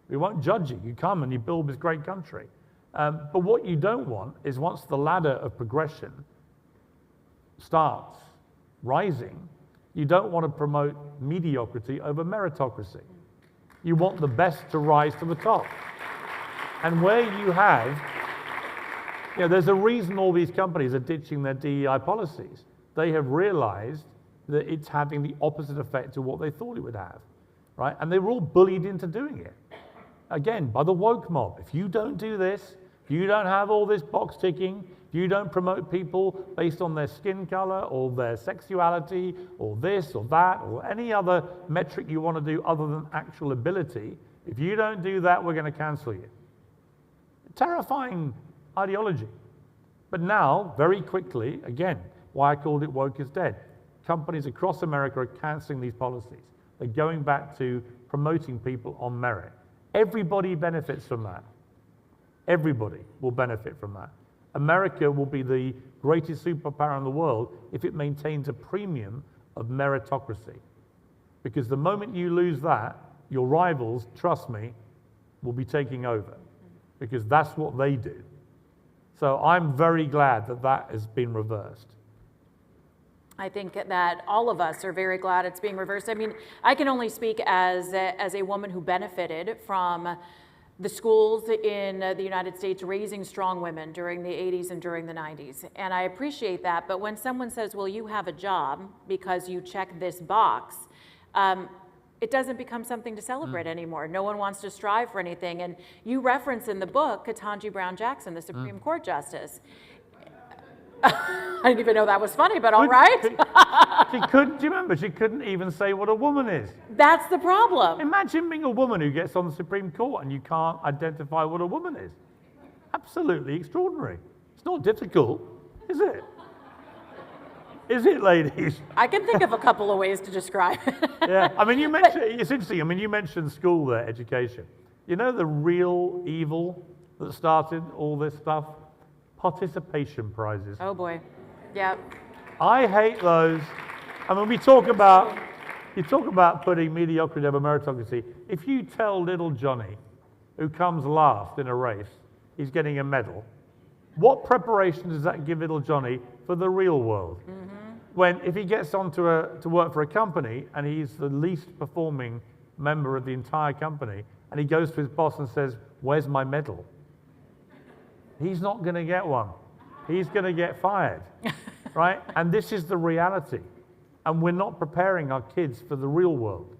We won't judge you. You come and you build this great country. But what you don't want is once the ladder of progression starts rising, you don't want to promote mediocrity over meritocracy. You want the best to rise to the top. And where you have, there's a reason all these companies are ditching their DEI policies. They have realized that it's having the opposite effect to what they thought it would have, right? And they were all bullied into doing it. Again, by the woke mob. If you don't do this, if you don't have all this box ticking, if you don't promote people based on their skin color or their sexuality or this or that or any other metric you want to do other than actual ability, if you don't do that, we're going to cancel you. Terrifying ideology. But now, very quickly, again, why I called it woke is dead. Companies across America are canceling these policies. They're going back to promoting people on merit. Everybody benefits from that. Everybody will benefit from that. America will be the greatest superpower in the world if it maintains a premium of meritocracy. Because the moment you lose that, your rivals, trust me, will be taking over. Because that's what they do. So I'm very glad that that has been reversed. I think that all of us are very glad it's being reversed. I mean, I can only speak as a woman who benefited from the schools in the United States raising strong women during the 80s and during the 90s. And I appreciate that. But when someone says, well, you have a job because you check this box, it doesn't become something to celebrate anymore. No one wants to strive for anything. And you reference in the book Ketanji Brown Jackson, the Supreme Court Justice. I didn't even know that was funny, but all right. She couldn't, do you remember? She couldn't even say what a woman is. That's the problem. Imagine being a woman who gets on the Supreme Court and you can't identify what a woman is. Absolutely extraordinary. It's not difficult, is it? Is it, ladies? I can think of a couple of ways to describe it. Yeah, I mean, you mentioned, it's interesting. I mean, you mentioned school there, education. You know the real evil that started all this stuff? Participation prizes. Oh boy, yeah. I hate those. I mean, you talk about putting mediocrity over meritocracy. If you tell little Johnny, who comes last in a race, he's getting a medal, what preparation does that give little Johnny for the real world? When if he gets on to work for a company and he's the least performing member of the entire company, and he goes to his boss and says, "Where's my medal?" He's not going to get one. He's going to get fired, right? And this is the reality. And we're not preparing our kids for the real world.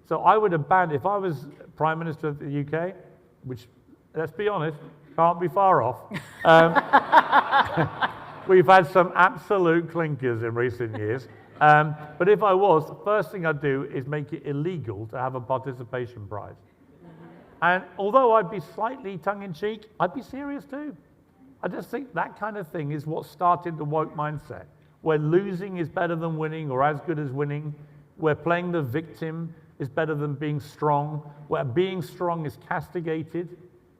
So I would abandon, if I was Prime Minister of the UK, which, let's be honest, can't be far off. We've had some absolute clinkers in recent years. But if I was, the first thing I'd do is make it illegal to have a participation prize. And although I'd be slightly tongue-in-cheek, I'd be serious too. I just think that kind of thing is what started the woke mindset, where losing is better than winning or as good as winning, where playing the victim is better than being strong, where being strong is castigated,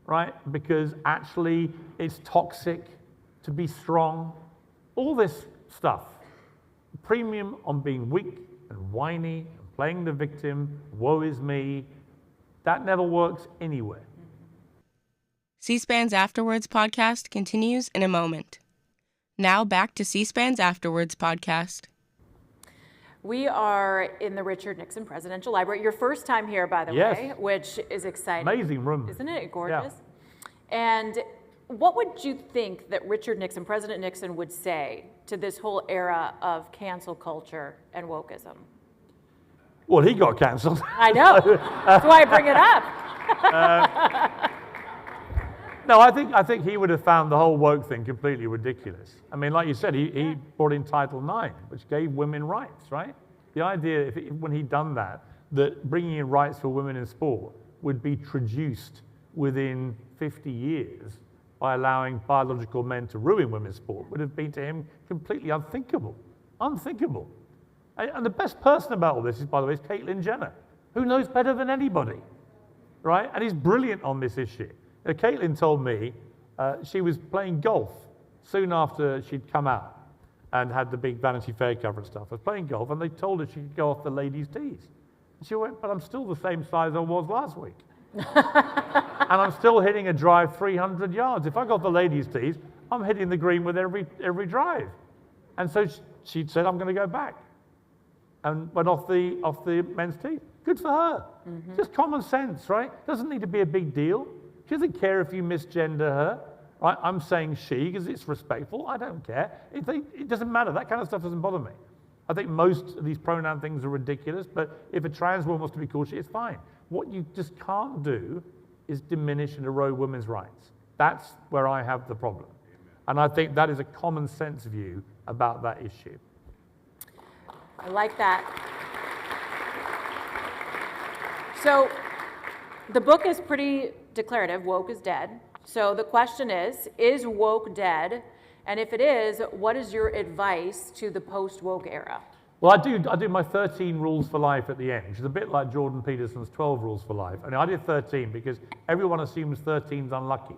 right? Because actually it's toxic to be strong. All this stuff. Premium on being weak and whiny and playing the victim, woe is me. That never works anywhere. C-SPAN's Afterwards podcast continues in a moment. Now back to C-SPAN's Afterwards podcast. We are in the Richard Nixon Presidential Library. Your first time here, by the way, which is exciting. Amazing room. Isn't it gorgeous? Yeah. And what would you think that Richard Nixon, President Nixon, would say to this whole era of cancel culture and wokeism? Well, he got cancelled. I know. That's why I bring it up. No, I think he would have found the whole woke thing completely ridiculous. I mean, like you said, he brought in Title IX, which gave women rights, right? The idea, when he'd done that bringing in rights for women in sport would be traduced within 50 years by allowing biological men to ruin women's sport would have been to him completely unthinkable. Unthinkable. And the best person about all this is, by the way, is Caitlyn Jenner, who knows better than anybody, right? And he's brilliant on this issue. Now, Caitlyn told me she was playing golf soon after she'd come out and had the big Vanity Fair cover and stuff. I was playing golf, and they told her she could go off the ladies' tees. And she went, but I'm still the same size I was last week. And I'm still hitting a drive 300 yards. If I got the ladies' tees, I'm hitting the green with every drive. And so she'd said, I'm going to go back. And went off the men's tees. Good for her. Mm-hmm. Just common sense, right? Doesn't need to be a big deal. She doesn't care if you misgender her. Right? I'm saying she because it's respectful. I don't care. It doesn't matter. That kind of stuff doesn't bother me. I think most of these pronoun things are ridiculous, but if a trans woman wants to be called she, it's fine. What you just can't do is diminish and erode women's rights. That's where I have the problem. And I think that is a common sense view about that issue. I like that. So the book is pretty declarative. Woke is dead. So the question is woke dead? And if it is, what is your advice to the post-woke era? Well, I do my 13 rules for life at the end, which is a bit like Jordan Peterson's 12 rules for life. And I did 13 because everyone assumes 13 is unlucky.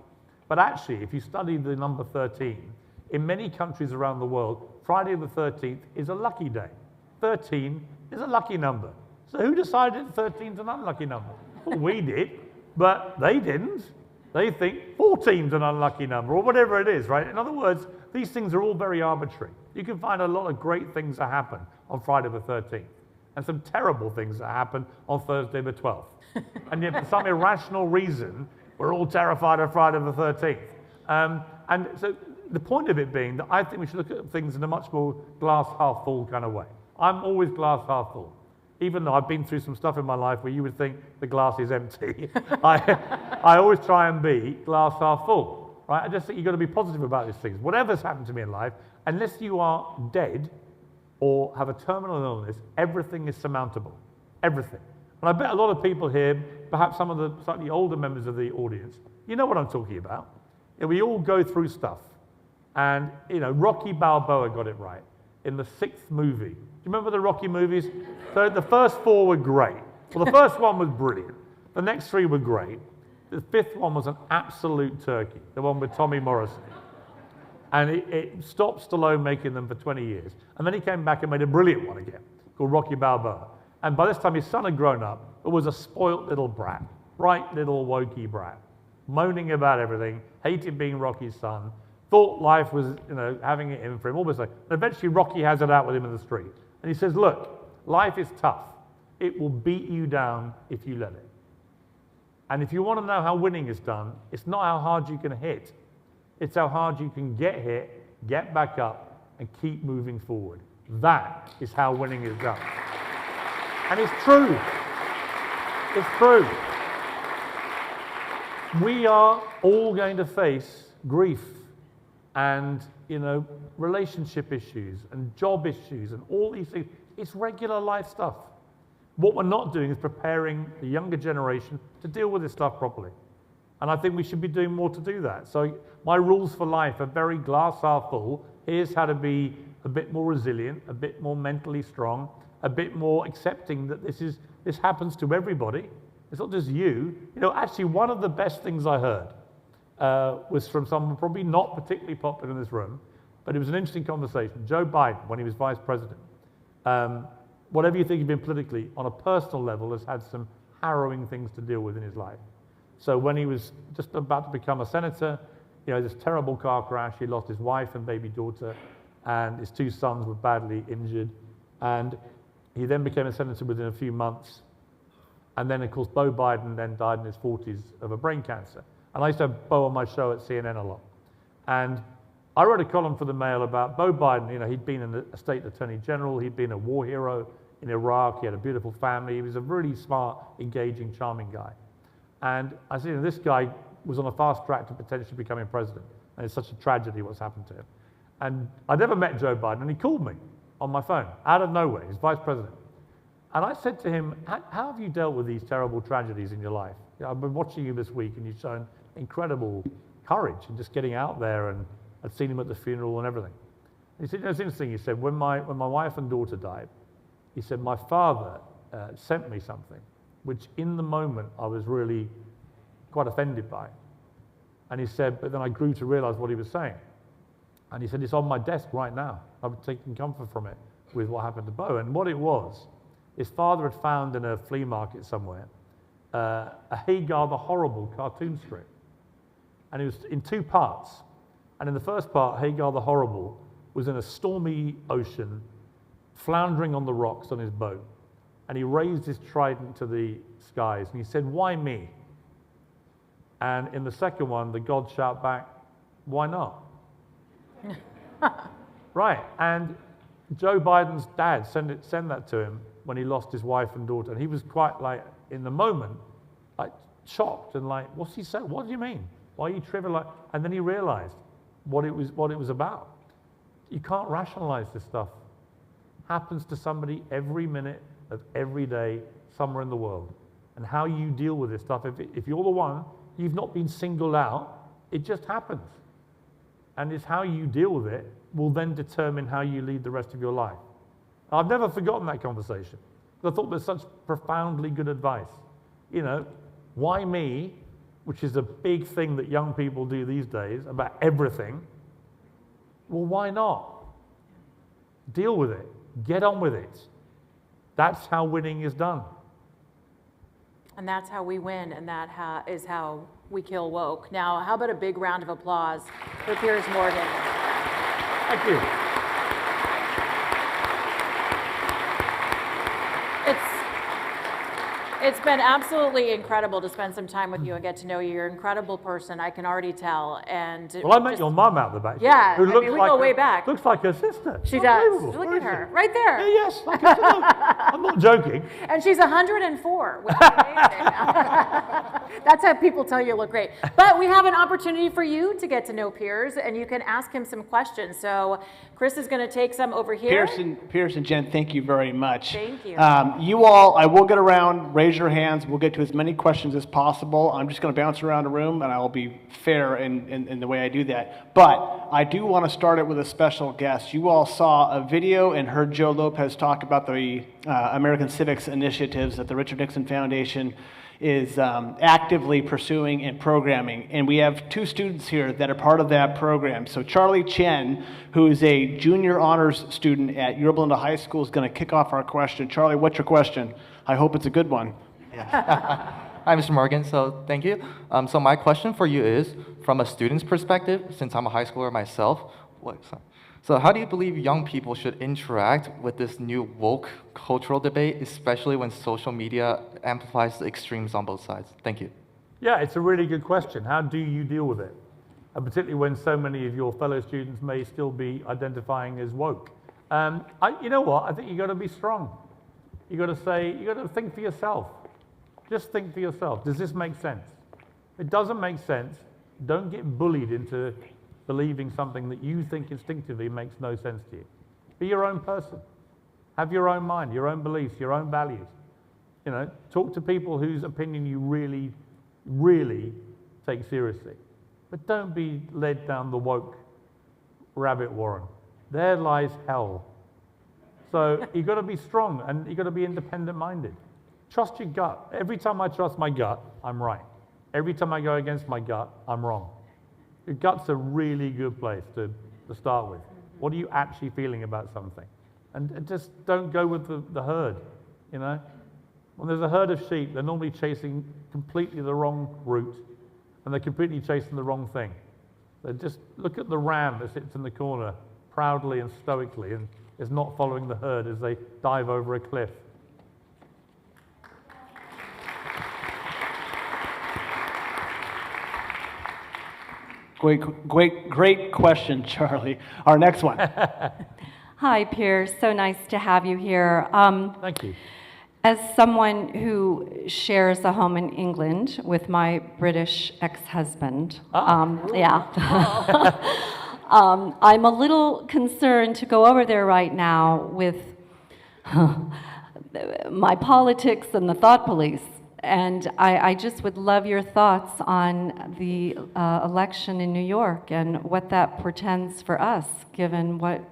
But actually, if you study the number 13, in many countries around the world, Friday the 13th is a lucky day. 13 is a lucky number. So who decided 13 is an unlucky number? Well, we did, but they didn't. They think 14 is an unlucky number, or whatever it is, right? In other words, these things are all very arbitrary. You can find a lot of great things that happen on Friday the 13th, and some terrible things that happen on Thursday the 12th. And yet, for some irrational reason, we're all terrified of Friday the 13th. And so the point of it being that I think we should look at things in a much more glass half full kind of way. I'm always glass half full. Even though I've been through some stuff in my life where you would think the glass is empty, I always try and be glass half full, right? I just think you've got to be positive about these things. Whatever's happened to me in life, unless you are dead or have a terminal illness, everything is surmountable. Everything. And I bet a lot of people here, perhaps some of the slightly older members of the audience, you know what I'm talking about. We all go through stuff. And, Rocky Balboa got it right in the 6th movie. Do you remember the Rocky movies? So the first 4 were great. Well, the first one was brilliant. The next 3 were great. The 5th one was an absolute turkey, the one with Tommy Morrison. And it stopped Stallone making them for 20 years. And then he came back and made a brilliant one again, called Rocky Balboa. And by this time, his son had grown up, but was a spoilt little brat, bright little wokey brat, moaning about everything, hated being Rocky's son, thought life was, having it in for him, almost like. And eventually, Rocky has it out with him in the street. And he says, look, life is tough. It will beat you down if you let it. And if you want to know how winning is done, it's not how hard you can hit. It's how hard you can get hit, get back up, and keep moving forward. That is how winning is done. And it's true. It's true. We are all going to face grief and, relationship issues and job issues and all these things. It's regular life stuff. What we're not doing is preparing the younger generation to deal with this stuff properly. And I think we should be doing more to do that. So my rules for life are very glass half full. Here's how to be a bit more resilient, a bit more mentally strong, a bit more accepting that this happens to everybody. It's not just you. Actually, one of the best things I heard was from someone probably not particularly popular in this room, but it was an interesting conversation. Joe Biden, when he was vice president, whatever you think of him politically, on a personal level, has had some harrowing things to deal with in his life. So when he was just about to become a senator, this terrible car crash, he lost his wife and baby daughter, and his 2 sons were badly injured. And he then became a senator within a few months. And then, of course, Beau Biden then died in his 40s of a brain cancer. And I used to have Bo on my show at CNN a lot. And I wrote a column for the Mail about Bo Biden. You know, he'd been a state attorney general. He'd been a war hero in Iraq. He had a beautiful family. He was a really smart, engaging, charming guy. And I said, this guy was on a fast track to potentially becoming president. And it's such a tragedy what's happened to him. And I'd never met Joe Biden, and he called me on my phone, out of nowhere. He's vice president. And I said to him, how have you dealt with these terrible tragedies in your life? You know, I've been watching you this week, and you've shown incredible courage in just getting out there, and I'd seen him at the funeral and everything. He said, it's interesting, he said, when my wife and daughter died, he said, my father sent me something, which in the moment I was really quite offended by. And he said, but then I grew to realize what he was saying. And he said, it's on my desk right now. I'm taking comfort from it with what happened to Bo. And what it was, his father had found in a flea market somewhere a Hagar the Horrible cartoon strip. And it was in 2 parts. And in the first part, Hagar the Horrible was in a stormy ocean, floundering on the rocks on his boat. And he raised his trident to the skies, and he said, why me? And in the second one, the gods shout back, why not? Right, and Joe Biden's dad sent that to him when he lost his wife and daughter. And he was quite like, in the moment, like shocked and like, what's he saying? What do you mean? Why are you trivializing? And then he realized what it was about. You can't rationalize this stuff. Happens to somebody every minute of every day somewhere in the world. And how you deal with this stuff, if you're the one, you've not been singled out, it just happens. And it's how you deal with it will then determine how you lead the rest of your life. I've never forgotten that conversation. I thought there's such profoundly good advice. You know, why me, which is a big thing that young people do these days about everything. Well, why not? Deal with it. Get on with it. That's how winning is done. And that's how we win, and that is how we kill woke. Now, how about a big round of applause for Piers Morgan? Thank you. It's been absolutely incredible to spend some time with you and get to know you. You're an incredible person, I can already tell. And well, I met your mum out the back. Yeah, who we go way back. Looks like her sister. She does. Look at her, right there. Yeah, yes, I'm not joking. And she's 104, which is amazing. That's how people tell you look great. But we have an opportunity for you to get to know Piers, and you can ask him some questions. So Chris is going to take some over here. Piers and Jen, thank you very much. Thank you. You all, I will get around, raise your hands. We'll get to as many questions as possible. I'm just going to bounce around the room, and I will be fair in the way I do that. But I do want to start it with a special guest. You all saw a video and heard Joe Lopez talk about the American Civics initiatives that the Richard Nixon Foundation is actively pursuing and programming. And we have 2 students here that are part of that program. So Charlie Chen, who is a junior honors student at Yorba Linda High School, is going to kick off our question. Charlie, what's your question? I hope it's a good one. Hi, Mr. Morgan. So thank you. So my question for you is, from a student's perspective, since I'm a high schooler myself, so how do you believe young people should interact with this new woke cultural debate, especially when social media amplifies the extremes on both sides? Thank you. Yeah, it's a really good question. How do you deal with it? And particularly when so many of your fellow students may still be identifying as woke. You know what? I think you've got to be strong. You've got to think for yourself. Just think for yourself. Does this make sense? If it doesn't make sense, don't get bullied into believing something that you think instinctively makes no sense to you. Be your own person. Have your own mind, your own beliefs, your own values. You know, talk to people whose opinion you really, really take seriously. But don't be led down the woke rabbit warren. There lies hell. So you've got to be strong, and you've got to be independent-minded. Trust your gut. Every time I trust my gut, I'm right. Every time I go against my gut, I'm wrong. Your gut's a really good place to start with. What are you actually feeling about something? And just don't go with the herd, you know? When there's a herd of sheep, they're normally chasing completely the wrong route, and they're completely chasing the wrong thing. So just look at the ram that sits in the corner proudly and stoically and is not following the herd as they dive over a cliff. Great question, Charlie. Our next one. Hi, Piers. So nice to have you here. Thank you. As someone who shares a home in England with my British ex-husband, yeah, I'm a little concerned to go over there right now with my politics and the thought police. And I just would love your thoughts on the election in New York and what that portends for us, given what,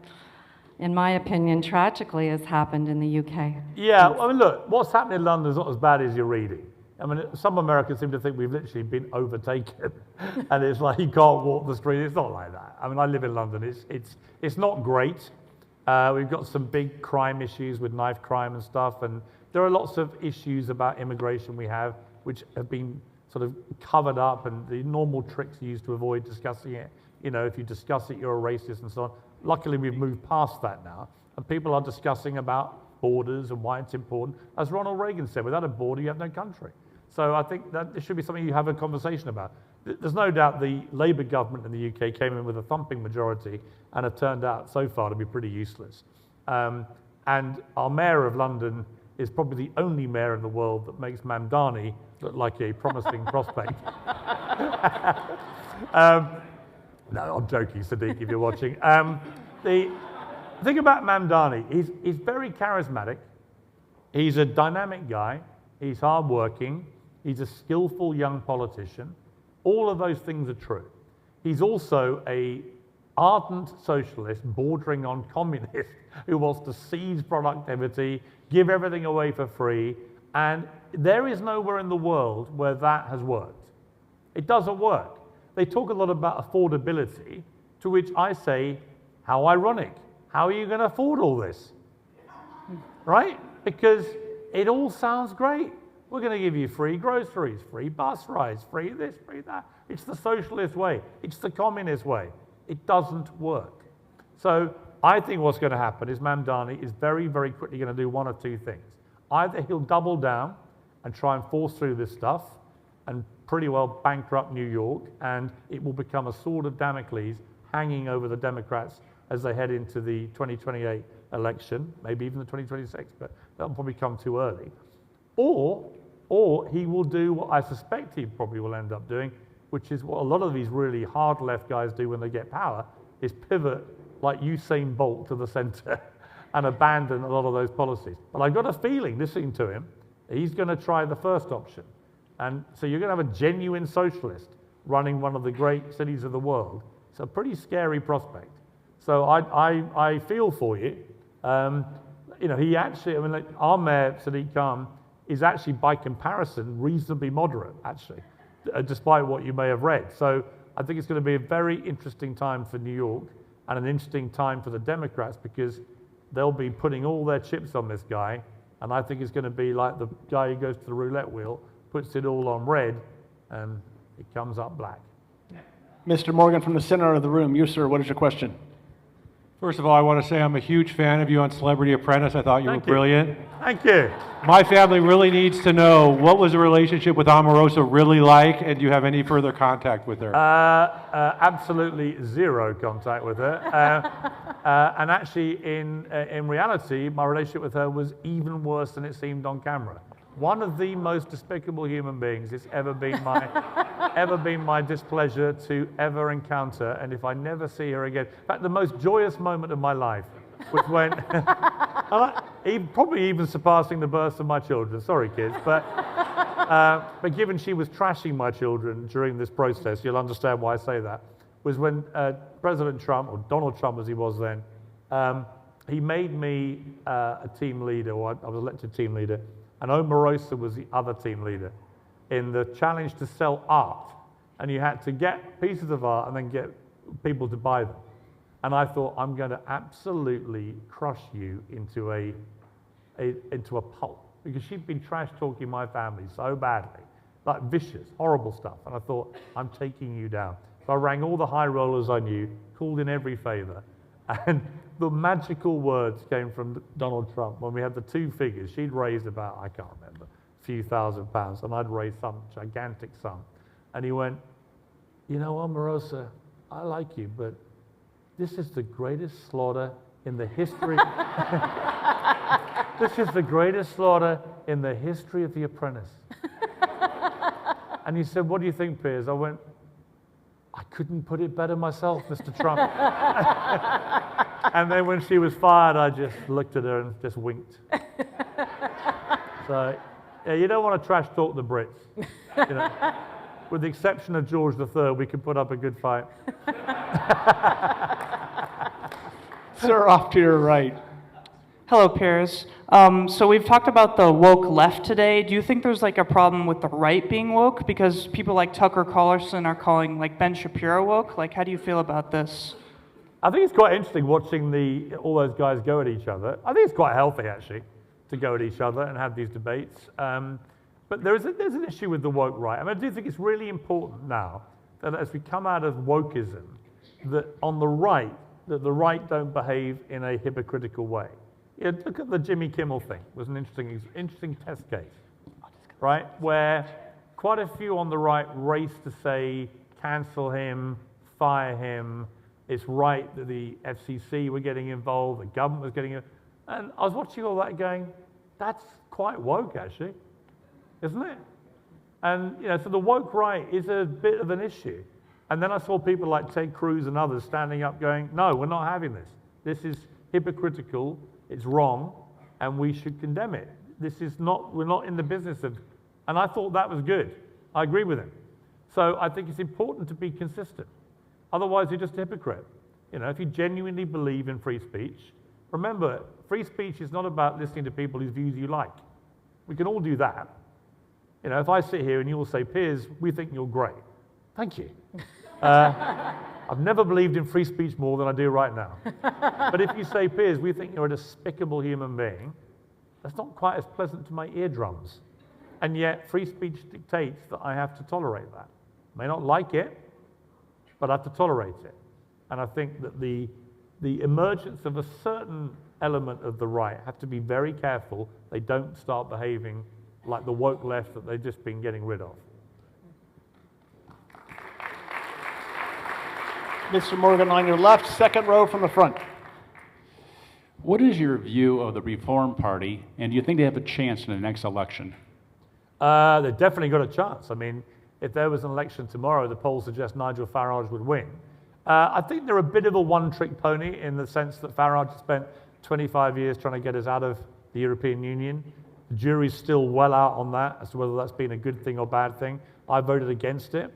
in my opinion, tragically has happened in the UK. Yeah, I mean, look, what's happening in London is not as bad as you're reading. I mean, some Americans seem to think we've literally been overtaken, and it's like you can't walk the street. It's not like that. I mean, I live in London. It's not great. We've got some big crime issues with knife crime and stuff, and there are lots of issues about immigration we have, which have been sort of covered up, and the normal tricks used to avoid discussing it. You know, if you discuss it, you're a racist and so on. Luckily, we've moved past that now, and people are discussing about borders and why it's important. As Ronald Reagan said, without a border, you have no country. So I think that it should be something you have a conversation about. There's no doubt the Labour government in the UK came in with a thumping majority and have turned out so far to be pretty useless. And our mayor of London is probably the only mayor in the world that makes Mamdani look like a promising prospect. No, I'm joking, Sadiq, if you're watching. The thing about Mamdani, he's very charismatic. He's a dynamic guy. He's hardworking. He's a skillful young politician. All of those things are true. He's also an ardent socialist bordering on communist who wants to seize productivity, give everything away for free, and there is nowhere in the world where that has worked. It doesn't work. They talk a lot about affordability, to which I say, how ironic. How are you going to afford all this? Right? Because it all sounds great. We're going to give you free groceries, free bus rides, free this, free that. It's the socialist way. It's the communist way. It doesn't work. So I think what's going to happen is Mamdani is very, very quickly going to do one of two things. Either he'll double down and try and force through this stuff and pretty well bankrupt New York, and it will become a sword of Damocles hanging over the Democrats as they head into the 2028 election, maybe even the 2026, but that'll probably come too early. Or he will do what I suspect he probably will end up doing, which is what a lot of these really hard left guys do when they get power, is pivot like Usain Bolt to the center and abandon a lot of those policies. But I've got a feeling, listening to him, he's going to try the first option. And so you're going to have a genuine socialist running one of the great cities of the world. It's a pretty scary prospect. So I feel for you. You know, he actually, I mean, like our mayor, Sadiq Khan, is actually, by comparison, reasonably moderate, actually, despite what you may have read. So I think it's going to be a very interesting time for New York and an interesting time for the Democrats, because they'll be putting all their chips on this guy. And I think it's going to be like the guy who goes to the roulette wheel, puts it all on red, and it comes up black. Mr. Morgan from the center of the room. You, sir, what is your question? First of all, I want to say I'm a huge fan of you on Celebrity Apprentice. I thought you were brilliant. Thank you. My family really needs to know, what was the relationship with Omarosa really like, and do you have any further contact with her? Absolutely zero contact with her. And actually, in reality, my relationship with her was even worse than it seemed on camera. One of the most despicable human beings it's ever been my displeasure to ever encounter, and if I never see her again. In fact, the most joyous moment of my life was when, probably even surpassing the births of my children, sorry kids, but given she was trashing my children during this process, you'll understand why I say that, was when President Trump, or Donald Trump as he was then, he made me a team leader, or I was elected team leader, and Omarosa was the other team leader in the challenge to sell art. And you had to get pieces of art and then get people to buy them. And I thought, I'm going to absolutely crush you into a pulp, because she'd been trash talking my family so badly, like vicious, horrible stuff. And I thought, I'm taking you down. So I rang all the high rollers I knew, called in every favor, and the magical words came from Donald Trump when we had the two figures. She'd raised about, I can't remember, a few £1,000s, and I'd raised some gigantic sum. And he went, you know, Omarosa, I like you, but this is the greatest slaughter in the history. This is the greatest slaughter in the history of The Apprentice. And he said, what do you think, Piers? I went, I couldn't put it better myself, Mr. Trump. And then when she was fired, I just looked at her and just winked. So, yeah, you don't want to trash talk the Brits. You know? With the exception of George III, we can put up a good fight. Sir, off to your right. Hello, Piers. So we've talked about the woke left today. Do you think there's like a problem with the right being woke? Because people like Tucker Carlson are calling like Ben Shapiro woke. Like, how do you feel about this? I think it's quite interesting watching all those guys go at each other. I think it's quite healthy, actually, to go at each other and have these debates. But there's an issue with the woke right. I mean, I do think it's really important now that as we come out of wokeism, that on the right, that the right don't behave in a hypocritical way. You know, look at the Jimmy Kimmel thing. It was an interesting test case, right? Where quite a few on the right raced to say, cancel him, fire him. It's right that the FCC were getting involved, the government was getting involved. And I was watching all that going, that's quite woke, actually, isn't it? And, you know, so the woke right is a bit of an issue. And then I saw people like Ted Cruz and others standing up going, no, we're not having this. This is hypocritical, it's wrong, and we should condemn it. We're not in the business of, and I thought that was good. I agree with him. So I think it's important to be consistent. Otherwise, you're just a hypocrite. You know, if you genuinely believe in free speech, remember, free speech is not about listening to people whose views you like. We can all do that. You know, if I sit here and you all say, Piers, we think you're great. Thank you. I've never believed in free speech more than I do right now. But if you say, Piers, we think you're a despicable human being, that's not quite as pleasant to my eardrums. And yet, free speech dictates that I have to tolerate that. I may not like it, but I have to tolerate it. And I think that the emergence of a certain element of the right have to be very careful they don't start behaving like the woke left that they've just been getting rid of. Mr. Morgan on your left, second row from the front. What is your view of the Reform Party, and do you think they have a chance in the next election? They've definitely got a chance. I mean, if there was an election tomorrow, the polls suggest Nigel Farage would win. I think they're a bit of a one-trick pony in the sense that Farage spent 25 years trying to get us out of the European Union. The jury's still well out on that as to whether that's been a good thing or bad thing. I voted against it,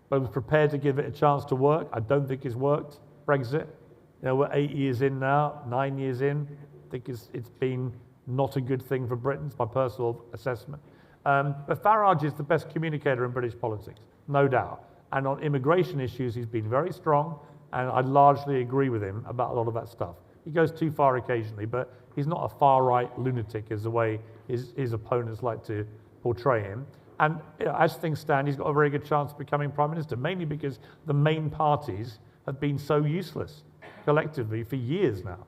but I was prepared to give it a chance to work. I don't think it's worked. Brexit, you know, we're 8 years in now, 9 years in. I think it's been not a good thing for Britain. It's my personal assessment. But Farage is the best communicator in British politics, no doubt. And on immigration issues, he's been very strong, and I largely agree with him about a lot of that stuff. He goes too far occasionally, but he's not a far-right lunatic as the way his opponents like to portray him. And you know, as things stand, he's got a very good chance of becoming Prime Minister, mainly because the main parties have been so useless collectively for years now.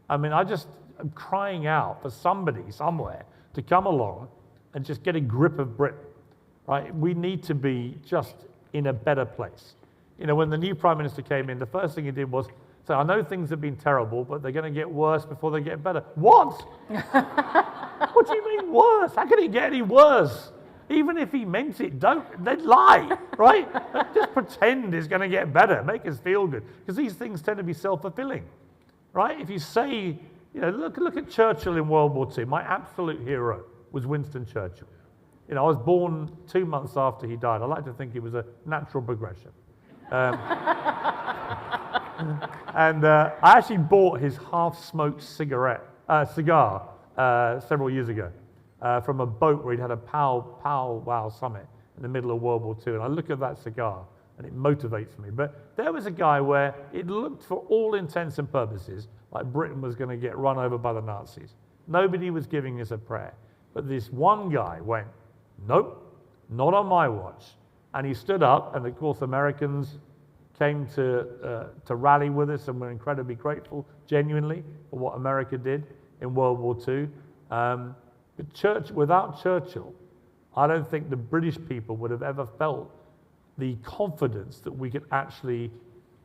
I mean, I just am crying out for somebody somewhere to come along and just get a grip of Britain, right? We need to be just in a better place. You know, when the new Prime Minister came in, the first thing he did was say, I know things have been terrible, but they're going to get worse before they get better. What? What do you mean worse? How can it get any worse? Even if he meant it, they'd lie, right? Just pretend it's going to get better, make us feel good. Because these things tend to be self-fulfilling, right? If you say, you know, look at Churchill in World War II. My absolute hero was Winston Churchill. You know, I was born 2 months after he died. I like to think it was a natural progression. And I actually bought his half-smoked cigar several years ago from a boat where he'd had a pow-wow summit in the middle of World War II. And I look at that cigar and it motivates me. But there was a guy where it looked, for all intents and purposes, like Britain was going to get run over by the Nazis. Nobody was giving us a prayer. But this one guy went, nope, not on my watch. And he stood up, and of course Americans came to rally with us, and we're incredibly grateful, genuinely, for what America did in World War II. But without Churchill, I don't think the British people would have ever felt the confidence that we could actually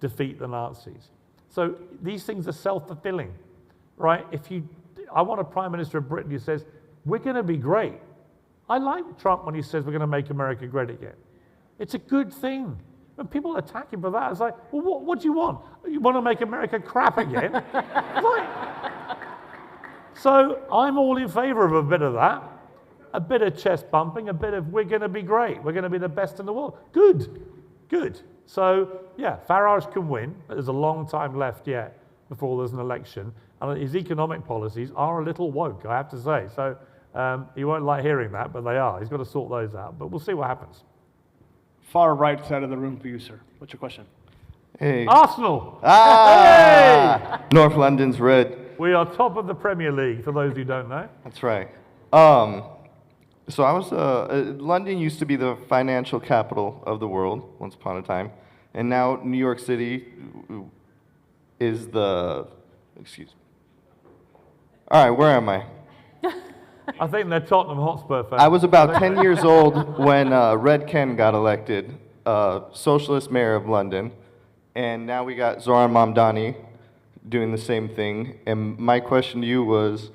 defeat the Nazis. So these things are self-fulfilling, right? I want a prime minister of Britain who says, we're going to be great. I like Trump when he says we're going to make America great again. It's a good thing. When people attack him for that, it's like, well, what do you want? You want to make America crap again? Like, so I'm all in favor of a bit of that, a bit of chest bumping, a bit of we're going to be great. We're going to be the best in the world. Good. So, yeah, Farage can win, but there's a long time left yet before there's an election. And his economic policies are a little woke, I have to say. So you won't like hearing that, but they are. He's got to sort those out. But we'll see what happens. Far right side of the room for you, sir. What's your question? Hey. Arsenal! Ah! Hey! North London's red. We are top of the Premier League, for those who don't know. That's right. So I was, London used to be the financial capital of the world once upon a time. And now New York City is excuse me. All right, where am I? I think they're Tottenham Hotspur fans. I was about 10 years old when Red Ken got elected, socialist mayor of London. And now we got Zoran Mamdani doing the same thing. And my question to you was,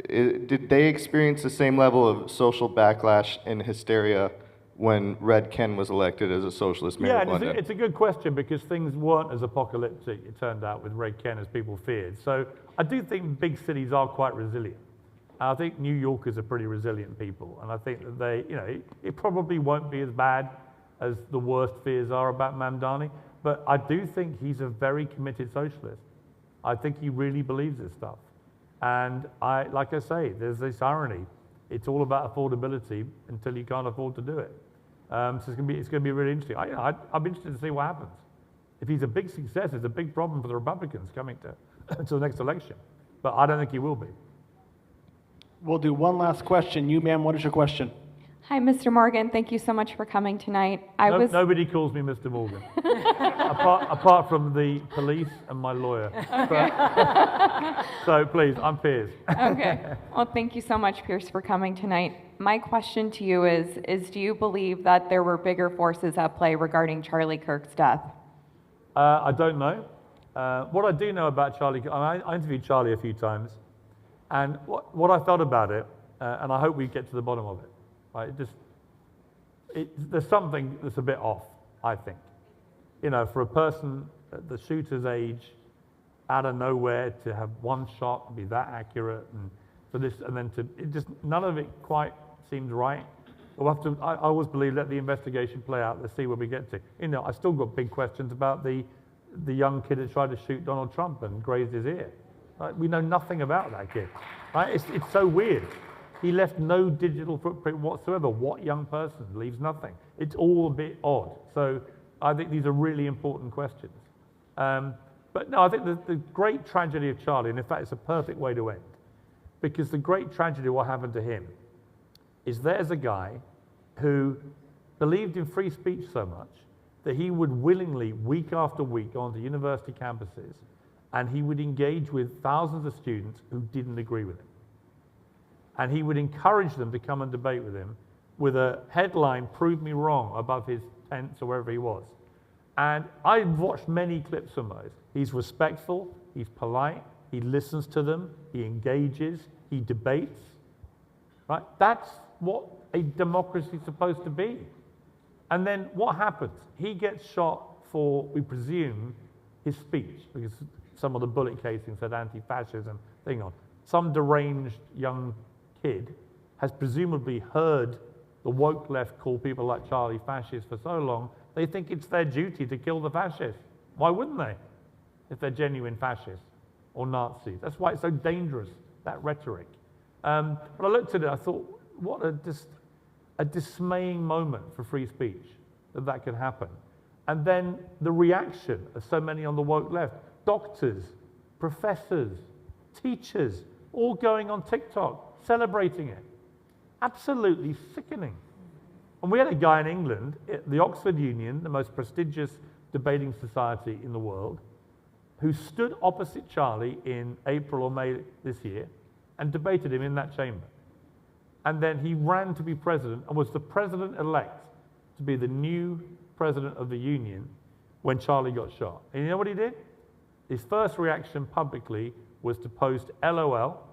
did they experience the same level of social backlash and hysteria when Red Ken was elected as a socialist mayor of London? Yeah, it's a good question because things weren't as apocalyptic, it turned out, with Red Ken as people feared. So I do think big cities are quite resilient. I think New Yorkers are pretty resilient people, and I think that they, it probably won't be as bad as the worst fears are about Mamdani, but I do think he's a very committed socialist. I think he really believes this stuff. And like I say, there's this irony. It's all about affordability until you can't afford to do it. So it's going to be really interesting. I'm interested to see what happens. If he's a big success, it's a big problem for the Republicans coming to the next election. But I don't think he will be. We'll do one last question. You, ma'am, what is your question? Hi, Mr. Morgan. Thank you so much for coming tonight. Nobody calls me Mr. Morgan, apart from the police and my lawyer. So please, I'm Piers. Okay. Well, thank you so much, Piers, for coming tonight. My question to you is do you believe that there were bigger forces at play regarding Charlie Kirk's death? I don't know. What I do know about Charlie, I interviewed Charlie a few times, and what I felt about it, and I hope we get to the bottom of it, right? There's something that's a bit off, I think. For a person at the shooter's age, out of nowhere, to have one shot and be that accurate, and for this, and then none of it quite seems right. We'll have to. I always believe let the investigation play out. Let's see where we get to. I still got big questions about the young kid that tried to shoot Donald Trump and grazed his ear. Right? We know nothing about that kid. Right? It's so weird. He left no digital footprint whatsoever. What young person leaves nothing? It's all a bit odd. So I think these are really important questions. But no, I think the great tragedy of Charlie, and in fact it's a perfect way to end, because the great tragedy of what happened to him is there's a guy who believed in free speech so much that he would willingly, week after week, go onto university campuses and he would engage with thousands of students who didn't agree with him. And he would encourage them to come and debate with him with a headline, "Prove me wrong," above his tents or wherever he was. And I've watched many clips from those. He's respectful, he's polite, he listens to them, he engages, he debates. Right? That's what a democracy is supposed to be. And then what happens? He gets shot for, we presume, his speech, because some of the bullet casing said anti-fascism thing on. Some deranged young kid has presumably heard the woke left call people like Charlie fascists for so long, they think it's their duty to kill the fascists. Why wouldn't they, if they're genuine fascists or Nazis? That's why it's so dangerous, that rhetoric. But I looked at it, I thought, what a dismaying moment for free speech that could happen. And then the reaction of so many on the woke left, doctors, professors, teachers, all going on TikTok, celebrating it. Absolutely sickening. And we had a guy in England, at the Oxford Union, the most prestigious debating society in the world, who stood opposite Charlie in April or May this year and debated him in that chamber. And then he ran to be president and was the president-elect to be the new president of the union when Charlie got shot. And you know what he did? His first reaction publicly was to post LOL.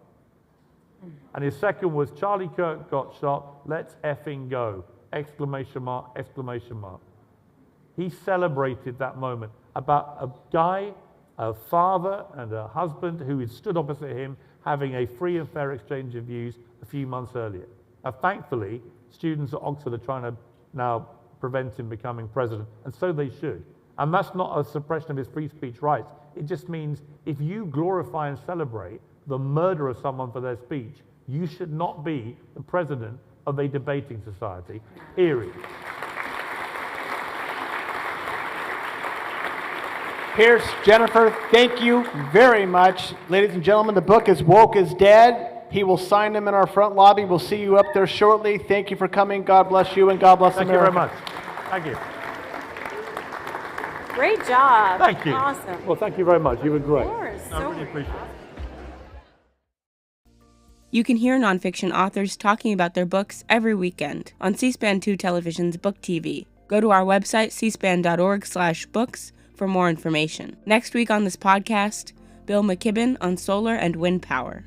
And his second was, Charlie Kirk got shot, let's effing go! Exclamation mark, exclamation mark. He celebrated that moment about a guy, a father and a husband who had stood opposite him having a free and fair exchange of views a few months earlier. Thankfully, students at Oxford are trying to now prevent him becoming president, and so they should. And that's not a suppression of his free speech rights. It just means if you glorify and celebrate the murder of someone for their speech, you should not be the president of a debating society, period. Piers, Jennifer, thank you very much. Ladies and gentlemen, the book is Woke is Dead. He will sign them in our front lobby. We'll see you up there shortly. Thank you for coming. God bless you and God bless America. Thank you very much. Thank you. Great job. Thank you. Awesome. Well, thank you very much. You were great. Of course. I really appreciate it. You can hear nonfiction authors talking about their books every weekend on C-SPAN 2 Television's Book TV. Go to our website, cspan.org/books, for more information. Next week on this podcast, Bill McKibben on solar and wind power.